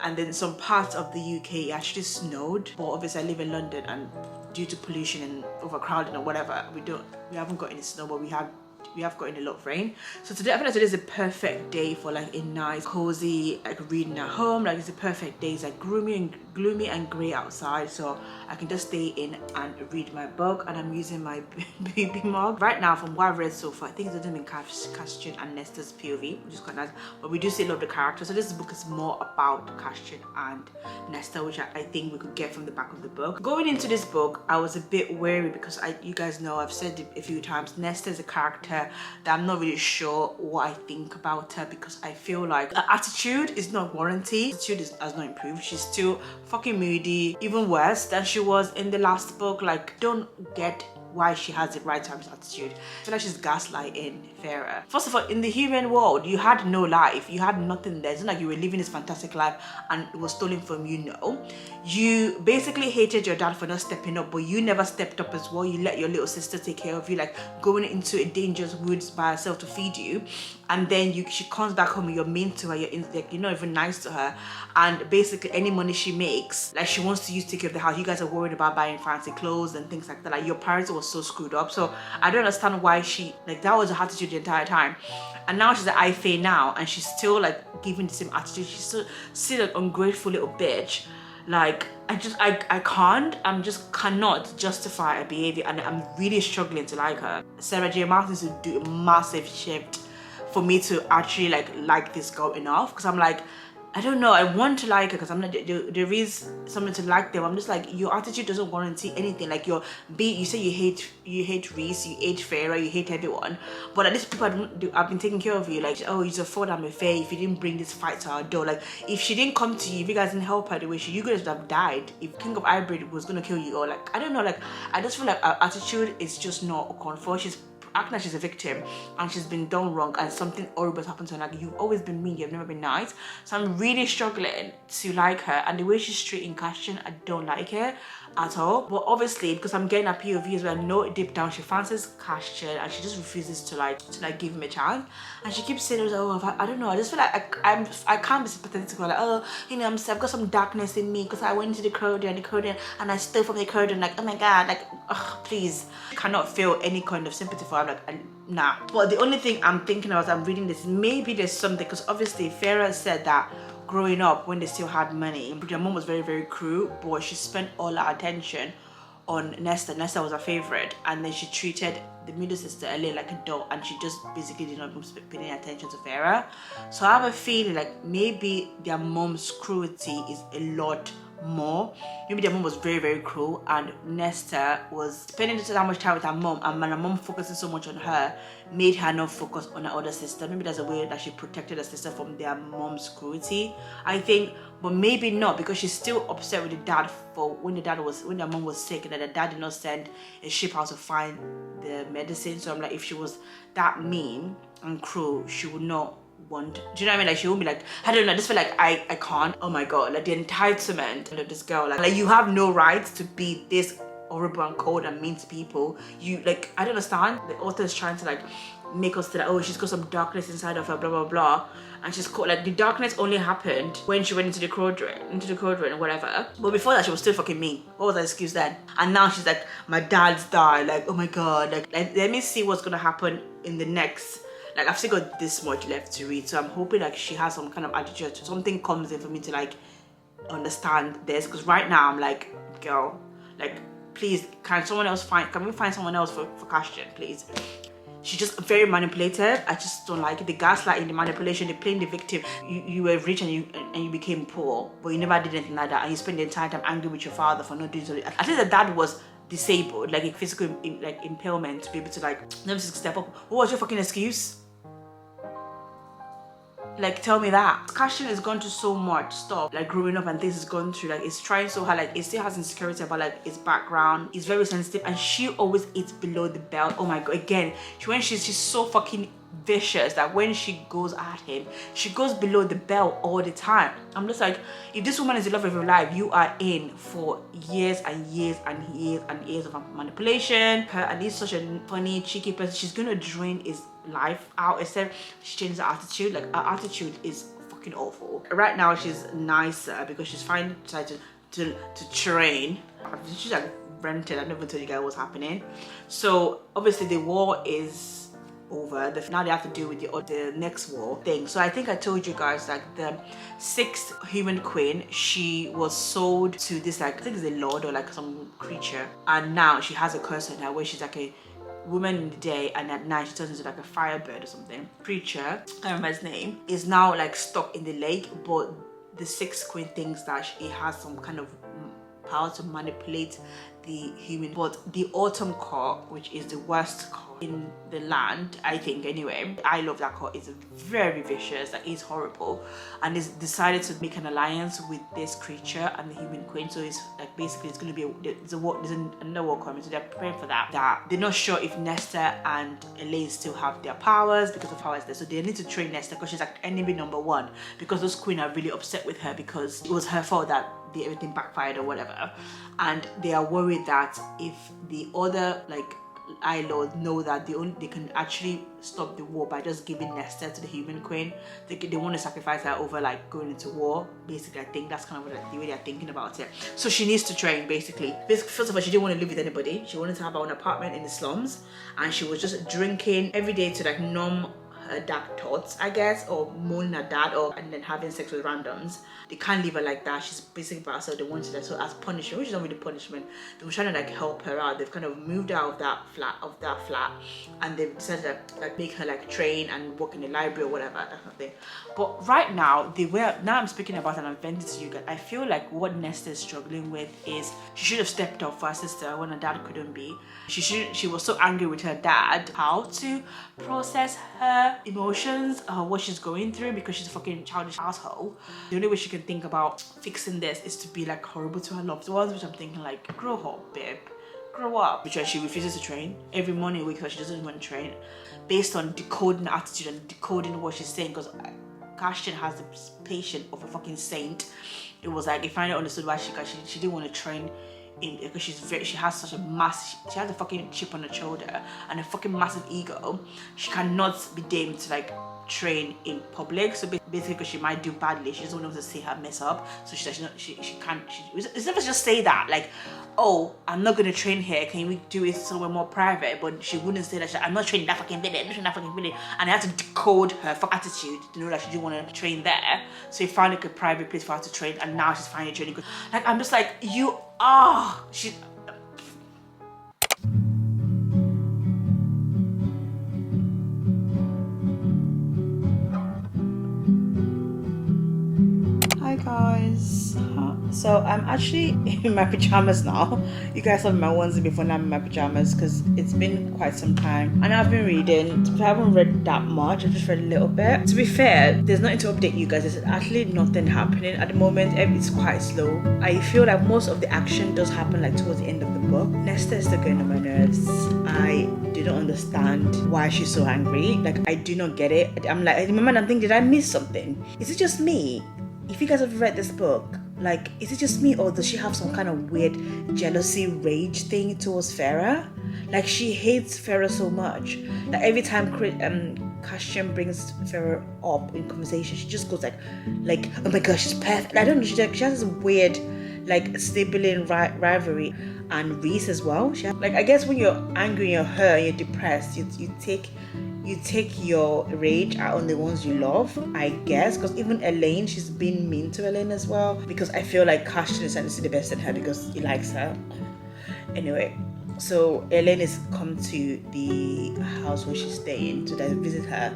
and then some parts of the UK it actually snowed, but obviously I live in London, and due to pollution and overcrowding or whatever, we haven't got any snow, but we have gotten a lot of rain. So today I feel like today is a perfect day for like a nice cozy like reading at home. Like, it's a perfect day. It's like gloomy and grey outside, so I can just stay in and read my book. And I'm using my baby mug right now. From what I've read so far, I think it's doesn't mean Crescent and Nesta's POV, which is quite nice, but we do see a lot of the characters. So this book is more about Crescent and Nesta, which I think we could get from the back of the book. Going into this book, I was a bit wary because you guys know I've said it a few times, Nesta is a character that I'm not really sure what I think about her, because I feel like her attitude is not warranted. Attitude has not improved. She's still fucking moody, even worse than she was in the last book. Like, don't get why she has the right type of attitude. I feel like she's gaslighting Farah. First of all, in the human world, you had no life. You had nothing there. It's not like you were living this fantastic life and it was stolen from you. No. You basically hated your dad for not stepping up, but you never stepped up as well. You let your little sister take care of you, like going into a dangerous woods by herself to feed you. And then she comes back home and you're mean to her, you're not even nice to her. And basically any money she makes, like, she wants to use to take care of the house. You guys are worried about buying fancy clothes and things like that. Like, your parents were so screwed up. So I don't understand why that was her attitude the entire time. And now she's an Ife now, and she's still like giving the same attitude. She's still an ungrateful little bitch. Like, I just cannot justify her behavior, and I'm really struggling to like her. Sarahjmaas needs to do a massive shift for me to actually like this girl enough, because I'm like, I don't know, I want to like her because I'm not, there is something to like them. I'm just like, your attitude doesn't warrant anything. Like, you say you hate Reese, you hate Farah, you hate everyone, but at least people have been taking care of you. Like, oh, it's a fault I'm a fair if you didn't bring this fight to our door. Like, if she didn't come to you, if you guys didn't help her the way you guys would have died. If King of Hybrid was gonna kill you, or like, I don't know, like, I just feel like her attitude is just not a comfort. She's acting like she's a victim and she's been done wrong and something horrible has happened to her. Like, you've always been mean, you've never been nice. So I'm really struggling to like her, and the way she's treating Crescent, I don't like her at all. But obviously, because I'm getting a POV as well, I know deep down she fancies Crescent and she just refuses to give him a chance. And she keeps saying, oh, I don't know, I just feel like I can't be sympathetic. Like, oh, you know, I've got some darkness in me because I went into the corridor and I stole from the corridor. Like, oh my god, like, ugh, please. I cannot feel any kind of sympathy for her. I'm like, nah. But the only thing I'm thinking of as I'm reading this, maybe there's something, because obviously Farah said that growing up, when they still had money, their mom was very, very cruel, but she spent all her attention on Nesta. Nesta was her favorite, and then she treated the middle sister Ellie like a dog, and she just basically did not pay any attention to Farah. So I have a feeling like maybe their mom's cruelty is a lot more. Maybe their mom was very, very cruel, and Nesta was spending so much time with her mom, and when her mom focusing so much on her made her not focus on her other sister. Maybe there's a way that she protected her sister from their mom's cruelty, I think, but maybe not, because she's still upset with the dad for when their mom was sick, and that the dad did not send a ship out to find the medicine. So I'm like, if she was that mean and cruel, she would not want, do you know what I mean? Like, she won't be like, I don't know, I just feel like I can't. Oh my god, like the entitlement of this girl, like you have no right to be this horrible and cold and mean to people. You, like, I don't understand. The author is trying to like make us feel like, oh, she's got some darkness inside of her, blah blah blah, and she's caught, like, the darkness only happened when she went into the cauldron and whatever, but before that she was still fucking mean. What was that excuse then? And now she's like, my dad's died, like, oh my god, like let me see what's gonna happen in the next, like, I've still got this much left to read, so I'm hoping like she has some kind of attitude, something comes in for me to like understand this, because right now I'm like, girl, like, please, can we find someone else for Christian, please? She's just very manipulative. I just don't like it. The gaslighting, the manipulation, the playing the victim. You were rich and you became poor, but you never did anything like that, and you spent the entire time angry with your father for not doing so. I think the dad was disabled, like a physical like impairment, to be able to like never step up. What was your fucking excuse? Like, tell me that. Cashin has gone through so much stuff, like growing up and things he's gone through, like it's trying so hard, like it still has insecurity about like its background. It's very sensitive, and she always eats below the belt. Oh my god, again, she's so fucking vicious that when she goes at him, she goes below the belt all the time. I'm just like, if this woman is the love of your life, you are in for years and years and years and years of manipulation. Her, and he's such a funny, cheeky person. She's gonna drain his life out, except she changes her attitude. Like, her attitude is fucking awful. Right now she's nicer because she's finally decided to train. She's like rented. I never told you guys what's happening. So obviously the war is over. Now they have to deal with the next war thing. So I think I told you guys, like, the 6th human queen, she was sold to this, like, I think it's a lord or like some creature, and now she has a curse on her where she's like a woman in the day, and at night she turns into like a firebird or something. Creature, I don't remember his name, is now like stuck in the lake, but the 6th queen thinks that he has some kind of power to manipulate the human. But the autumn court, which is the worst court in the land, I think anyway, I love that court, it's very vicious, like it's horrible, and it's decided to make an alliance with this creature and the human queen. So it's like, basically it's going to be there's another war coming, so they're preparing for that. They're not sure if Nesta and Elaine still have their powers because of how it's there, so they need to train Nesta because she's like enemy number 1, because those queen are really upset with her because it was her fault that everything backfired or whatever, and they are worried that if the other like Lord know that they can actually stop the war by just giving Nesta to the human queen. They want to sacrifice her over like going into war. Basically, I think that's kind of what the way they're thinking about it. So she needs to train basically. First of all, she didn't want to live with anybody. She wanted to have her own apartment in the slums, and she was just drinking every day to like numb her dark thoughts, I guess, or moaning at dad, and then having sex with randoms. They can't leave her like that. She's basically by herself. They wanted her, so as punishment, which is not really punishment, they were trying to like help her out. They've kind of moved her out of that flat, and they've decided to like make her like train and work in the library or whatever, that kind of thing. But right now, now I'm speaking about and I'm venting to you guys. I feel like what Nesta is struggling with is she should have stepped up for her sister when her dad couldn't be. She was so angry with her dad. How to process her emotions, what she's going through, because she's a fucking childish asshole. The only way she can think about fixing this is to be like horrible to her loved ones, which I'm thinking like, grow up, babe. Grow up. Which she refuses to train. Every morning wakes up, she doesn't want to train, based on decoding the attitude and decoding what she's saying, because Christian has the patience of a fucking saint. It was like, if I understood why she didn't want to train because she has such a she has a fucking chip on her shoulder and a fucking massive ego. She cannot be deemed to like train in public. So basically, because she might do badly, she doesn't want to see her mess up. So she can't. It's never just say that like, oh, I'm not gonna train here. Can we do it somewhere more private? But she wouldn't say that. I'm not training that fucking village. I'm not training that fucking village. And I had to decode her attitude to know that she didn't want to train there. So he found like a private place for her to train, and now she's finally training. Like, I'm just like, you are. Hi guys, So I'm actually in my pajamas now. You guys saw my onesie before, now I'm in my pajamas because it's been quite some time and I've been reading. I haven't read that much, I've just read a little bit. To be fair, there's nothing to update you guys. There's actually nothing happening at the moment. It's quite slow. I feel like most of the action does happen like towards the end of the book. Nesta is still going on my nerves. I do not understand why she's so angry. Like, I do not get it. I'm like, in my mind I'm thinking, did I miss something? Is it just me? If you guys have read this book, like, is it just me or does she have some kind of weird jealousy, rage thing towards Farah? Like, she hates Farah so much that every time Christian brings Farah up in conversation, she just goes like, oh my gosh, she's perfect. I don't know, she has this weird, like, sibling rivalry. And Reese as well. Like, I guess when you're angry, you're hurt, you're depressed, you take your rage out on the ones you love, I guess. Because even Elaine, she's been mean to Elaine as well. Because I feel like Ashton is trying to see the best in her because he likes her. Anyway, so Elaine is come to the house where she's staying to visit her.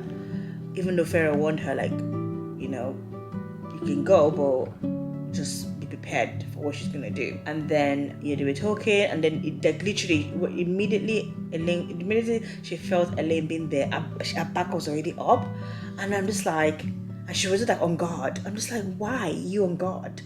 Even though Farah warned her, like, you know, you can go, but just be prepared for what she's gonna do. And then they were talking, and then it, like, literally immediately she felt Elaine being there. Her back was already up, and I'm just like, and she was just like on guard. I'm just like, why you on guard?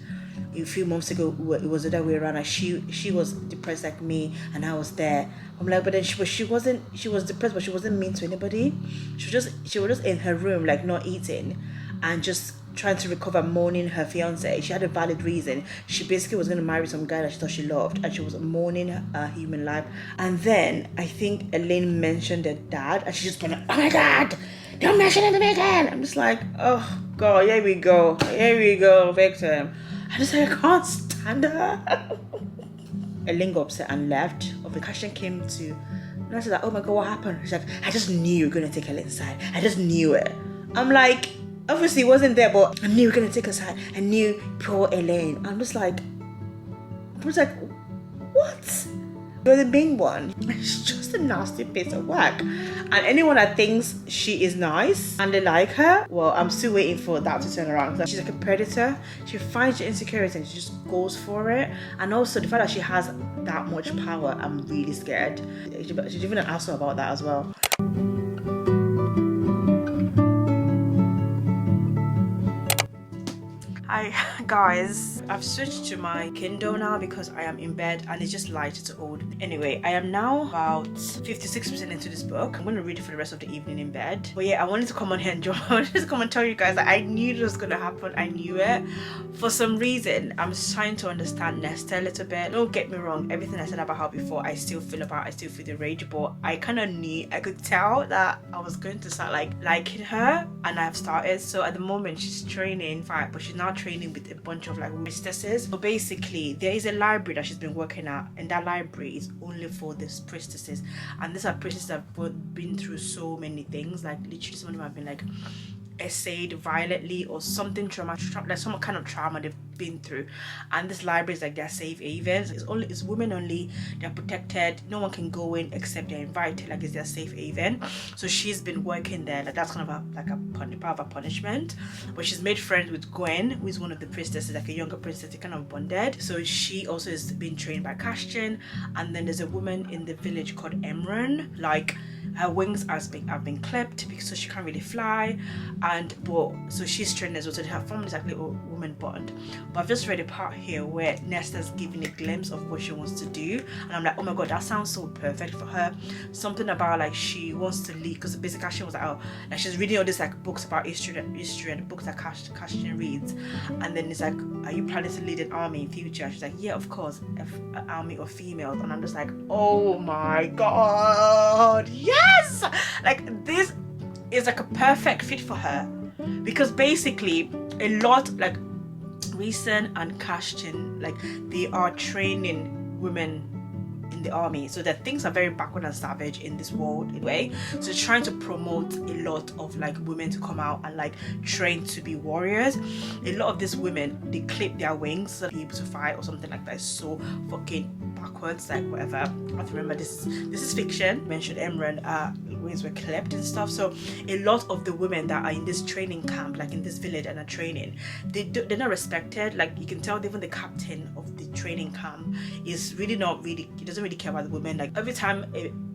A few months ago it was the other way around, and she was depressed like me and I was there. I'm like, but then she was depressed, but she wasn't mean to anybody. She was just in her room, like, not eating and just trying to recover, mourning her fiance. She had a valid reason. She basically was going to marry some guy that she thought she loved, and she was mourning her human life. And then I think Elaine mentioned her dad, and she just went, oh my god, don't mention him again. I'm just like, oh god, here we go, victim. I just like, I can't stand her. Elaine got upset and left. The question came to, and I said, like, oh my god, what happened? She's like, I just knew you were going to take Elaine's side. I just knew it. I'm like, obviously it wasn't there, but I knew you were going to take her side. I knew poor Elaine. I was like, what? You're the main one. She's just a nasty piece of work. And anyone that thinks she is nice and they like her, well, I'm still waiting for that to turn around. She's like a predator. She finds your insecurity and she just goes for it. And also the fact that she has that much power, I'm really scared. She's even an asshole about that as well. Hi guys, I've switched to my Kindle now because I am in bed and it's just light to hold. Anyway, I am now about 56% into this book. I'm going to read it for the rest of the evening in bed. But yeah, I wanted to come on here and just come and tell you guys that I knew it was going to happen. I knew it. For some reason, I'm trying to understand Nesta a little bit. Don't get me wrong, everything I said about her before, I still feel the rage, but I kind of knew, I could tell that I was going to start like liking her, and I've started. So at the moment she's training, fine, but she's not training with a bunch of like priestesses. So basically there is a library that she's been working at, and that library is only for these priestesses, and these are priestesses that have been through so many things. Like literally some of them have been like essayed violently or something like some kind of trauma they've been through, and this library is like their safe havens. It's women only, they're protected, no one can go in except they're invited, like it's their safe haven. So she's been working there, like that's kind of part of a punishment. But she's made friends with Gwen, who is one of the priestesses, like a younger priestess. They kind of bonded. So she also is being trained by Christian. And then there's a woman in the village called Emran, like her wings have been clipped because she can't really fly, and so she's trained as well. So her family is like a little woman bond. But I've just read a part here where Nesta's giving a glimpse of what she wants to do, and I'm like, oh my god, that sounds so perfect for her. Something about like she wants to lead, because basically she was like, oh, like she's reading all these like books about history and books that Christian reads, and then it's like, are you planning to lead an army in future? She's like, yeah, of course, an army of females. And I'm just like, oh my god, yes, like this is like a perfect fit for her, because basically a lot like Recent and Christian, like they are training women in the army, so that things are very backward and savage in this world in a way. So they're trying to promote a lot of like women to come out and like train to be warriors. A lot of these women, they clip their wings so they be able to fight or something like that. It's so fucking backwards, like whatever. I have to remember this is fiction. Mentioned Emran wings were clipped and stuff. So a lot of the women that are in this training camp, like in this village and are training, they're not respected. Like you can tell even the captain of the training camp is really not really, he doesn't really care about the women. Like every time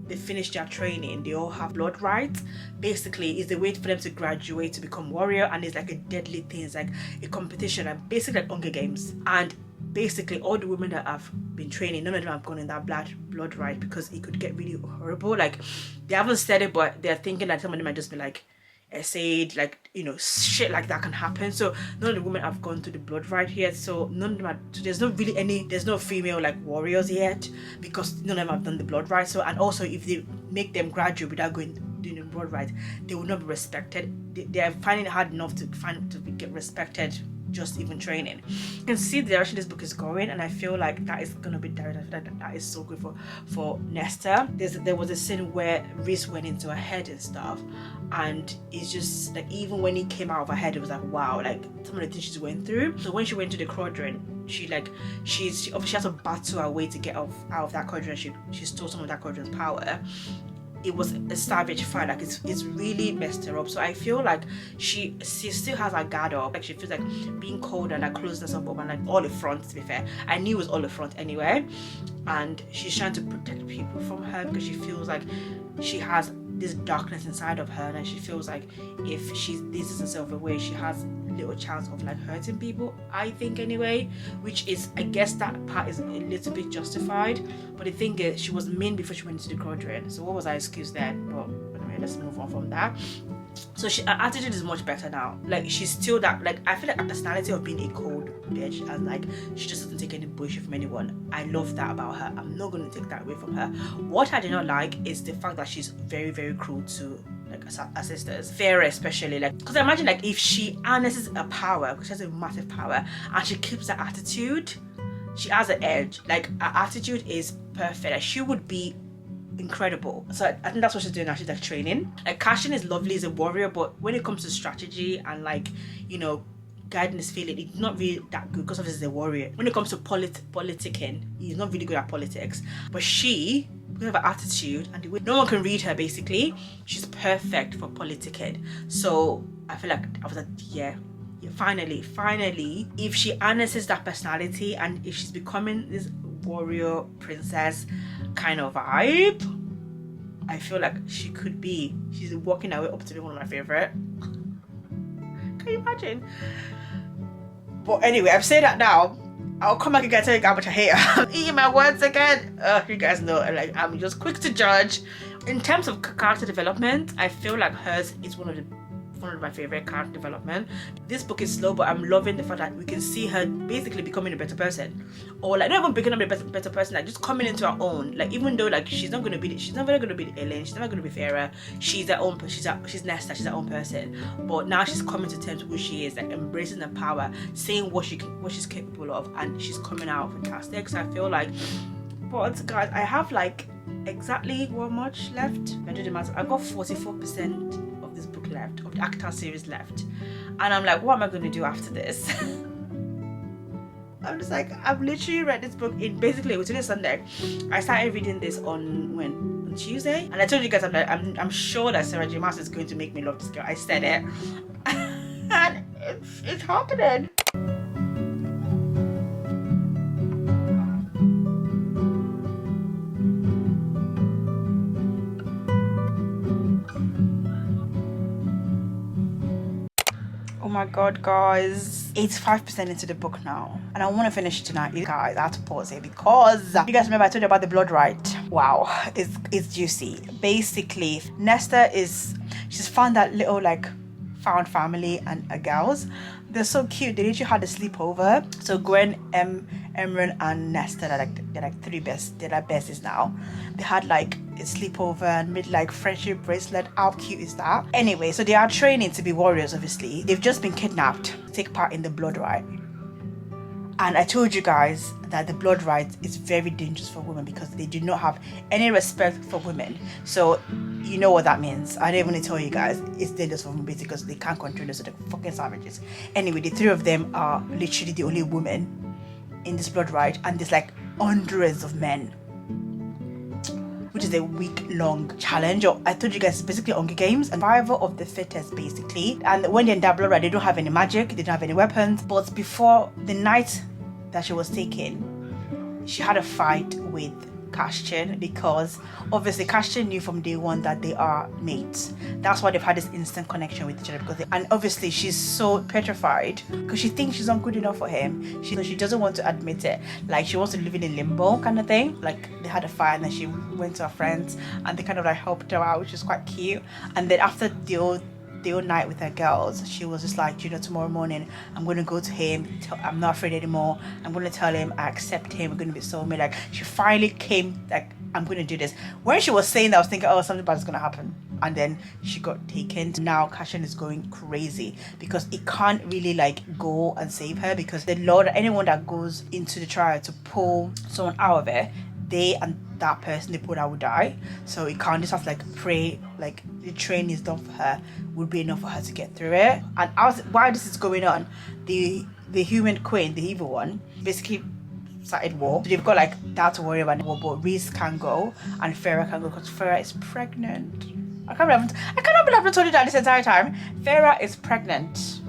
they finish their training, they all have blood rights. Basically it's the way for them to graduate to become warrior, and it's like a deadly thing. It's like a competition, and basically like Hunger Games. And basically all the women that have been training, none of them have gone in that blood right, because it could get really horrible. Like they haven't said it, but they're thinking that some of them might just be like essayed, like, you know, shit like that can happen. So none of the women have gone to the blood right yet. So none of them are, so there's not really any, there's no female like warriors yet, because none of them have done the blood right. So, and also if they make them graduate without doing the blood right, they will not be respected. They are finding it hard enough to get respected just even training. You can see the direction this book is going, and I feel like that is gonna be that is so good for Nesta. There was a scene where Reese went into her head and stuff, and it's just like, even when he came out of her head, it was like, wow, like some of the things she's went through. So when she went to the quadrant, she obviously has to battle her way to get out of that quadrant. She stole some of that quadrant's power. It was a savage fight. Like it's really messed her up. So I feel like she still has her guard up. Like she feels like being cold, and like closed herself up, and like all the front, to be fair. I knew it was all the front anyway. And she's trying to protect people from her, because she feels like she has this darkness inside of her, and she feels like if she distances herself away, she has little chance of like hurting people, I think anyway, which is, I guess that part is a little bit justified. But the thing is, she was mean before she went into the quadrant, so what was her excuse then? But anyway, let's move on from that. So her attitude is much better now. Like she's still that, like I feel like a personality of being a cold bitch, and like she just doesn't take any bullshit from anyone. I love that about her. I'm not going to take that away from her. What I do not like is the fact that she's very, very cruel to like her sisters, Farah especially. Like, because I imagine like if she harnesses her power, because she has a massive power, and she keeps her attitude, she has an edge. Like her attitude is perfect. Like, she would be incredible. So I think that's what she's doing now. She's like training. Like Cashin is lovely as a warrior, but when it comes to strategy and like, you know, guiding his feeling, it's not really that good, because obviously he's a warrior. When it comes to politicking, he's not really good at politics. But she, because of her attitude and the way no one can read her, basically, she's perfect for politicking. So I feel like I was like, yeah, finally, if she harnesses that personality, and if she's becoming this warrior princess kind of vibe, I feel like she's walking her way up to be one of my favorite. Can you imagine? But anyway, I've said that now. I'll come back again and tell you how much I hate her. I'm eating my words again. You guys know, like, I'm just quick to judge. In terms of character development, I feel like hers is one of my favorite character development. This book is slow, but I'm loving the fact that we can see her basically becoming a better person, or like not even becoming a better person, like just coming into her own. Like even though like she's never going to be Ellen, she's never going to be Farah, she's her own, she's Nesta, she's her own person. But now she's coming to terms with who she is, like embracing her power, saying what she's capable of, and she's coming out fantastic. So I feel like, but guys, I have like exactly what much left. I do the math. I got 44% this book left, of the ACOTAR series left, and I'm like, what am I going to do after this? I'm just like, I've literally read this book in basically today Sunday. I started reading this on Tuesday, and I told you guys, I'm like, I'm sure that sarahjmaas is going to make me love this girl. I said it, and it's happening. Oh my god, guys, 85% into the book now, and I want to finish it tonight. Guys, I have to pause it because you guys remember I told you about the blood right. Wow, it's juicy. Basically, Nesta she's found that little like found family and girls. They're so cute. They literally had a sleepover. So Gwen, Emran, and Nesta, they're like three best. They're like besties now. They had like a sleepover and made like friendship bracelet. How cute is that? Anyway, so they are training to be warriors. Obviously, they've just been kidnapped to take part in the blood rite. And I told you guys that the blood rite is very dangerous for women, because they do not have any respect for women. So you know what that means. I don't even need to tell you guys, it's dangerous for women because they can't control us, so they're fucking savages. Anyway, the three of them are literally the only women in this blood rite, and there's like hundreds of men, which is a week-long challenge. Or I told you guys, it's basically Hunger Games and survival of the fittest, basically. And when they're in Dablora, they don't have any magic, they don't have any weapons. But before the night that she was taken, she had a fight with Christian, because obviously Christian knew from day one that they are mates. That's why they've had this instant connection with each other, and obviously she's so petrified because she thinks she's not good enough for him. She doesn't want to admit it, like she wants to live in a limbo kind of thing. Like they had a fight and then she went to her friends and they kind of like helped her out, which is quite cute. And then after the whole night with her girls, she was just like, you know, tomorrow morning I'm going to go to him, I'm not afraid anymore, I'm going to tell him I accept him, we're going to be soulmate. Like she finally came, like, I'm going to do this. When she was saying that, I was thinking, oh, something bad is going to happen. And then she got taken. Now Cashin is going crazy because he can't really like go and save her, because the Lord, anyone that goes into the trial to pull someone out of it, they and that person they put out will die. So he can't just have to like pray, like the training is done for her would be enough for her to get through it. And while this is going on, the human queen, the evil one, basically started war. So they've got like that to worry about, but Reese can go and Farah can go because Farah is pregnant. I can't believe I've not told you that this entire time. Farah is pregnant.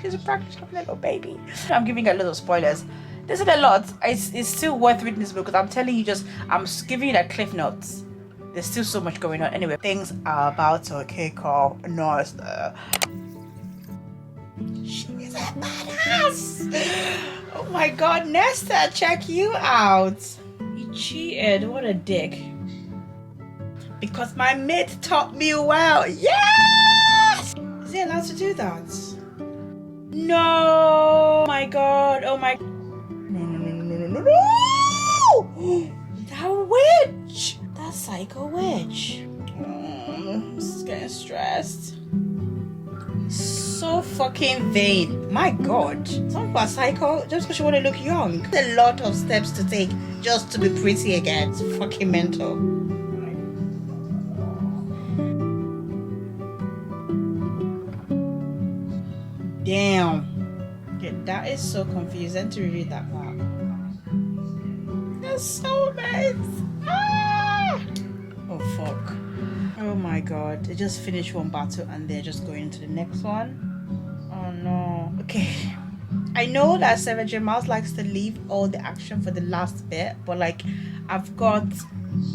She's pregnant, she's having a little baby. I'm giving a little spoilers. This is a lot. It's still worth reading this book because I'm telling you, I'm giving you like cliff notes. There's still so much going on. Anyway, things are about to kick off. Nesta. She is a badass. Oh my god, Nesta, check you out. You cheated. What a dick. Because my mate taught me well. Yes! Is he allowed to do that? No! Oh my god. Oh my. No. That witch. That psycho witch. This is getting stressed. So fucking vain. My god. Some people are psycho just because you want to look young. There's a lot of steps to take just to be pretty again. It's fucking mental. Damn. Okay, that is so confusing to read that part. They're soulmates. Ah! Oh fuck. Oh my god. They just finished one battle and they're just going into the next one. Oh no. Okay. I know that sarahjmaas likes to leave all the action for the last bit, but like I've got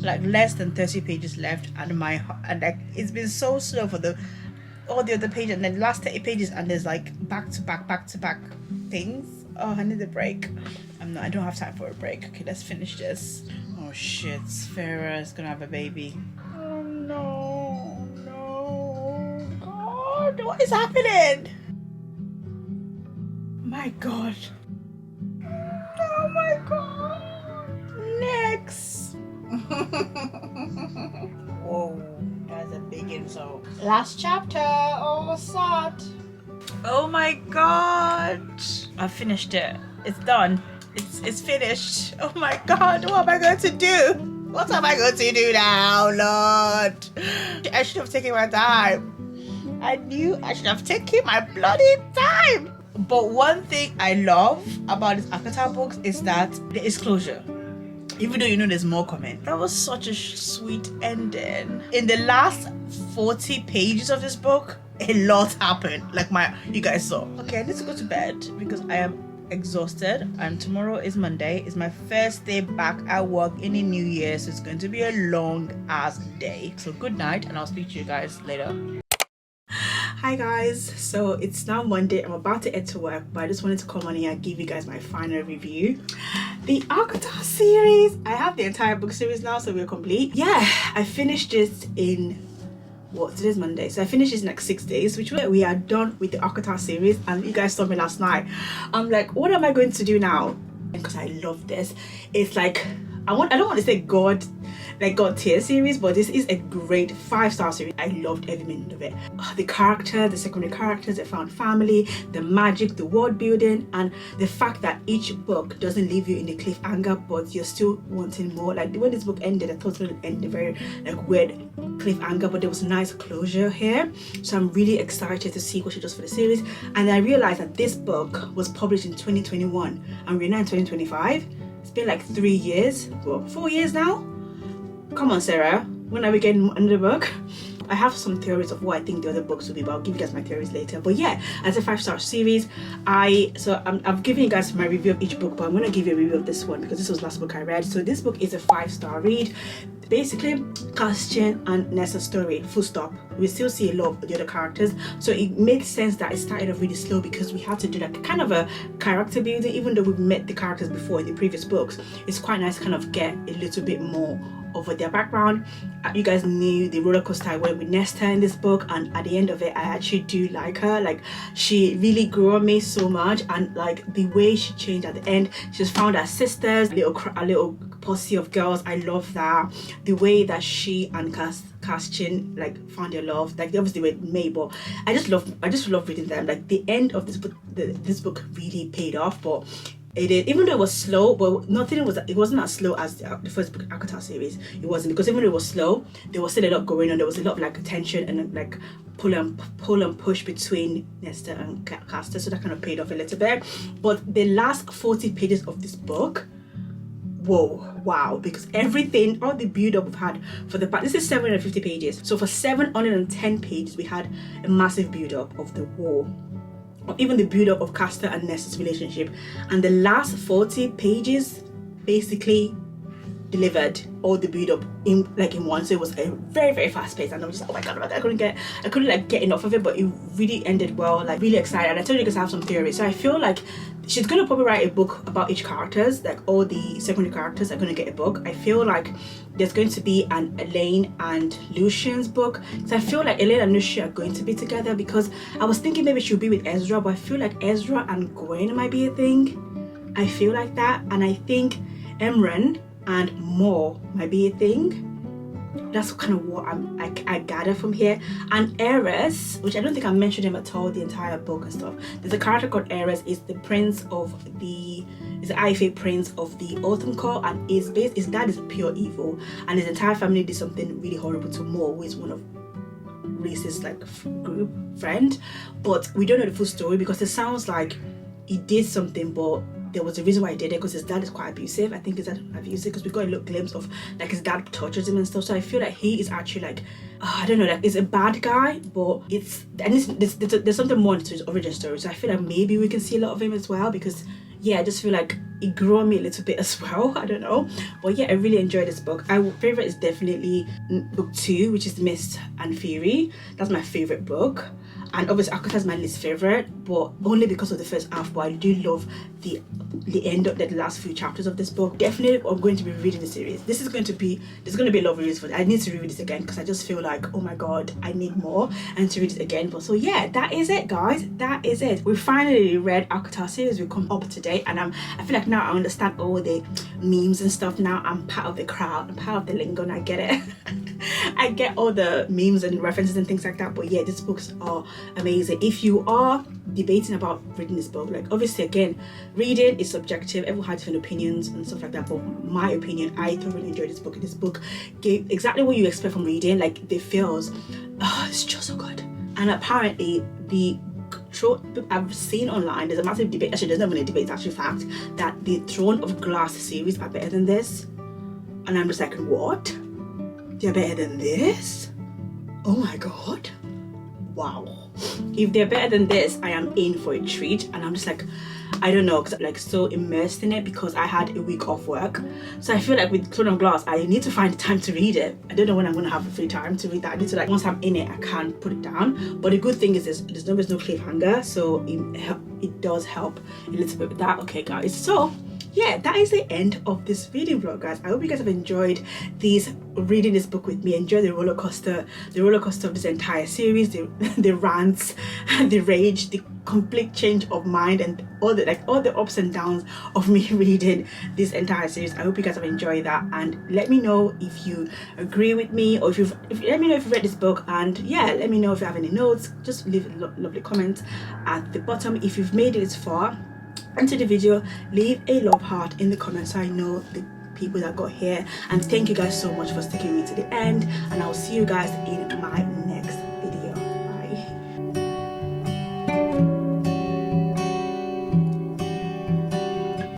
like less than 30 pages left and like it's been so slow for all the other pages and then the last 30 pages and there's like back to back things. Oh, I need a break. I don't have time for a break. Okay, let's finish this. Oh shit, Farah is gonna have a baby. Oh no, God, what is happening? My god. Oh my god. Next. Whoa, that's a big insult. Last chapter. Oh, sad. Oh my god. I finished it. It's done. It's finished. Oh my god, what am I going to do? What am I going to do now, Lord? I should have taken my time. I knew I should have taken my bloody time. But one thing I love about these ACOTAR books is that there is closure. Even though you know there's more coming. That was such a sweet ending. In the last 40 pages of this book, a lot happened. Like you guys saw. Okay, I need to go to bed because I am exhausted and tomorrow is Monday. It's my first day back at work in a new year, so it's going to be a long ass day. So good night and I'll speak to you guys later. Hi guys, so it's now Monday. I'm about to head to work, but I just wanted to come on here and give you guys my final review. The ACOTAR series, I have the entire book series now, so we're complete. Yeah, I finished this in today's Monday, so I finished this in like 6 days, which we are done with the ACOTAR series. And you guys saw me last night. I'm like, what am I going to do now? Because I love this. It's like I don't want to say God tier series, but this is a great 5-star series. I loved every minute of it. The character, the secondary characters, the found family, the magic, the world building, and the fact that each book doesn't leave you in a cliffhanger, but you're still wanting more. Like when this book ended, I thought it would end a very like weird cliffhanger, but there was a nice closure here. So I'm really excited to see what she does for the series. And I realized that this book was published in 2021 and we're now in 2025. It's been like 3 years, well 4 years now. Come on Sarah, when are we getting another book? I have some theories of what I think the other books will be, but I'll give you guys my theories later. But yeah, as a 5-star series, I've given you guys my review of each book, but I'm gonna give you a review of this one because this was the last book I read. So this book is a 5-star read. Basically, Crescent and Nesta's story, full stop. We still see a lot of the other characters, so it made sense that it started off really slow because we had to do like kind of a character building. Even though we've met the characters before in the previous books, it's quite nice to kind of get a little bit more over their background. You guys knew the roller coaster I went with Nesta in this book, and at the end of it I actually do like her. Like, she really grew on me so much, and like the way she changed at the end. She's found her sisters, a little posse of girls. I love that. The way that she and Crescent like found their love, like they obviously were made, but I just love reading them. Like the end of this book, this book really paid off. But it is, even though it was slow, but it wasn't as slow as the first book, ACOTAR series. It wasn't, because even though it was slow, there was still a lot going on. There was a lot of like tension and like pull and push between Nesta and Crescent, so that kind of paid off a little bit. But the last 40 pages of this book, whoa, wow, because everything, all the build up we've had for the this is 750 pages, so for 710 pages we had a massive build up of the war, or even the build up of Crescent and Nesta's relationship, and the last 40 pages basically delivered all the build up in one. So it was a very, very fast pace, and I was just, oh my god, I couldn't like get enough of it. But it really ended well, like really excited. And I told you guys I have some theories, so I feel like she's gonna probably write a book about each characters, like all the secondary characters are gonna get a book. I feel like there's going to be an Elaine and Lucian's book, so I feel like Elaine and Lucian are going to be together, because I was thinking maybe she'll be with Ezra, but I feel like Ezra and Gwen might be a thing. I feel like that, and I think Emran and more might be a thing. That's kind of what I gather from here. And Ares, which I don't think I mentioned him at all the entire book and stuff. There's a character called Ares, is the IFA prince of the Autumn Court, and his dad is pure evil, and his entire family did something really horrible to Mo, who is one of racist like group friend. But we don't know the full story, because it sounds like he did something, but there was a reason why he did it, because his dad is quite abusive. I think his dad abusive, because we got a little glimpse of like his dad tortures him and stuff. So I feel like he is actually like, I don't know, like he's a bad guy, but there's something more to his origin story. So I feel like maybe we can see a lot of him as well, because yeah, I just feel like it grew on me a little bit as well. I don't know, but yeah, I really enjoyed this book. My favorite is definitely book 2, which is Mist and Fury. That's my favorite book. And obviously ACOTAR is my least favorite, but only because of the first half. But I do love the end of the last few chapters of this book. Definitely I'm going to be reading the series. There's going to be a lot of readings for it. I need to reread this again, because I just feel like, oh my god, I need more and to read it again. But so yeah, that is it guys, that is it. We finally read ACOTAR series. We've come up to date, and I feel like now I understand all the memes and stuff. Now I'm part of the crowd, I'm part of the lingo, and I get it. I get all the memes and references and things like that. But yeah, these books are amazing. If you are debating about reading this book, like obviously again, reading is subjective, everyone has different opinions and stuff like that, but my opinion, I thoroughly enjoyed this book. This book gave exactly what you expect from reading. Like the feels, it's just so good. And apparently the I've seen online, there's a massive debate, actually there's not even a debate, it's actually fact, that the Throne of Glass series are better than this. And I'm just like, what? They're better than this? Oh my god, wow. If they're better than this, I am in for a treat. And I'm just like, I don't know, because I'm like so immersed in it, because I had a week off work. So I feel like with Throne of Glass, I need to find time to read it. I don't know when I'm going to have the free time to read that. I need to, like, once I'm in it, I can't put it down. But the good thing is there's no cliffhanger, so it does help a little bit with that. Okay guys, so yeah, that is the end of this reading vlog guys. I hope you guys have enjoyed reading this book with me. Enjoy the roller coaster of this entire series, the rants, the rage, the complete change of mind, and all the ups and downs of me reading this entire series. I hope you guys have enjoyed that, and let me know if you agree with me, or let me know if you've read this book, and yeah, let me know if you have any notes. Just leave a lovely comment at the bottom. If you've made it this far into the video, leave a love heart in the comments so I know the people that got here. And thank you guys so much for sticking with me to the end, and I'll see you guys in my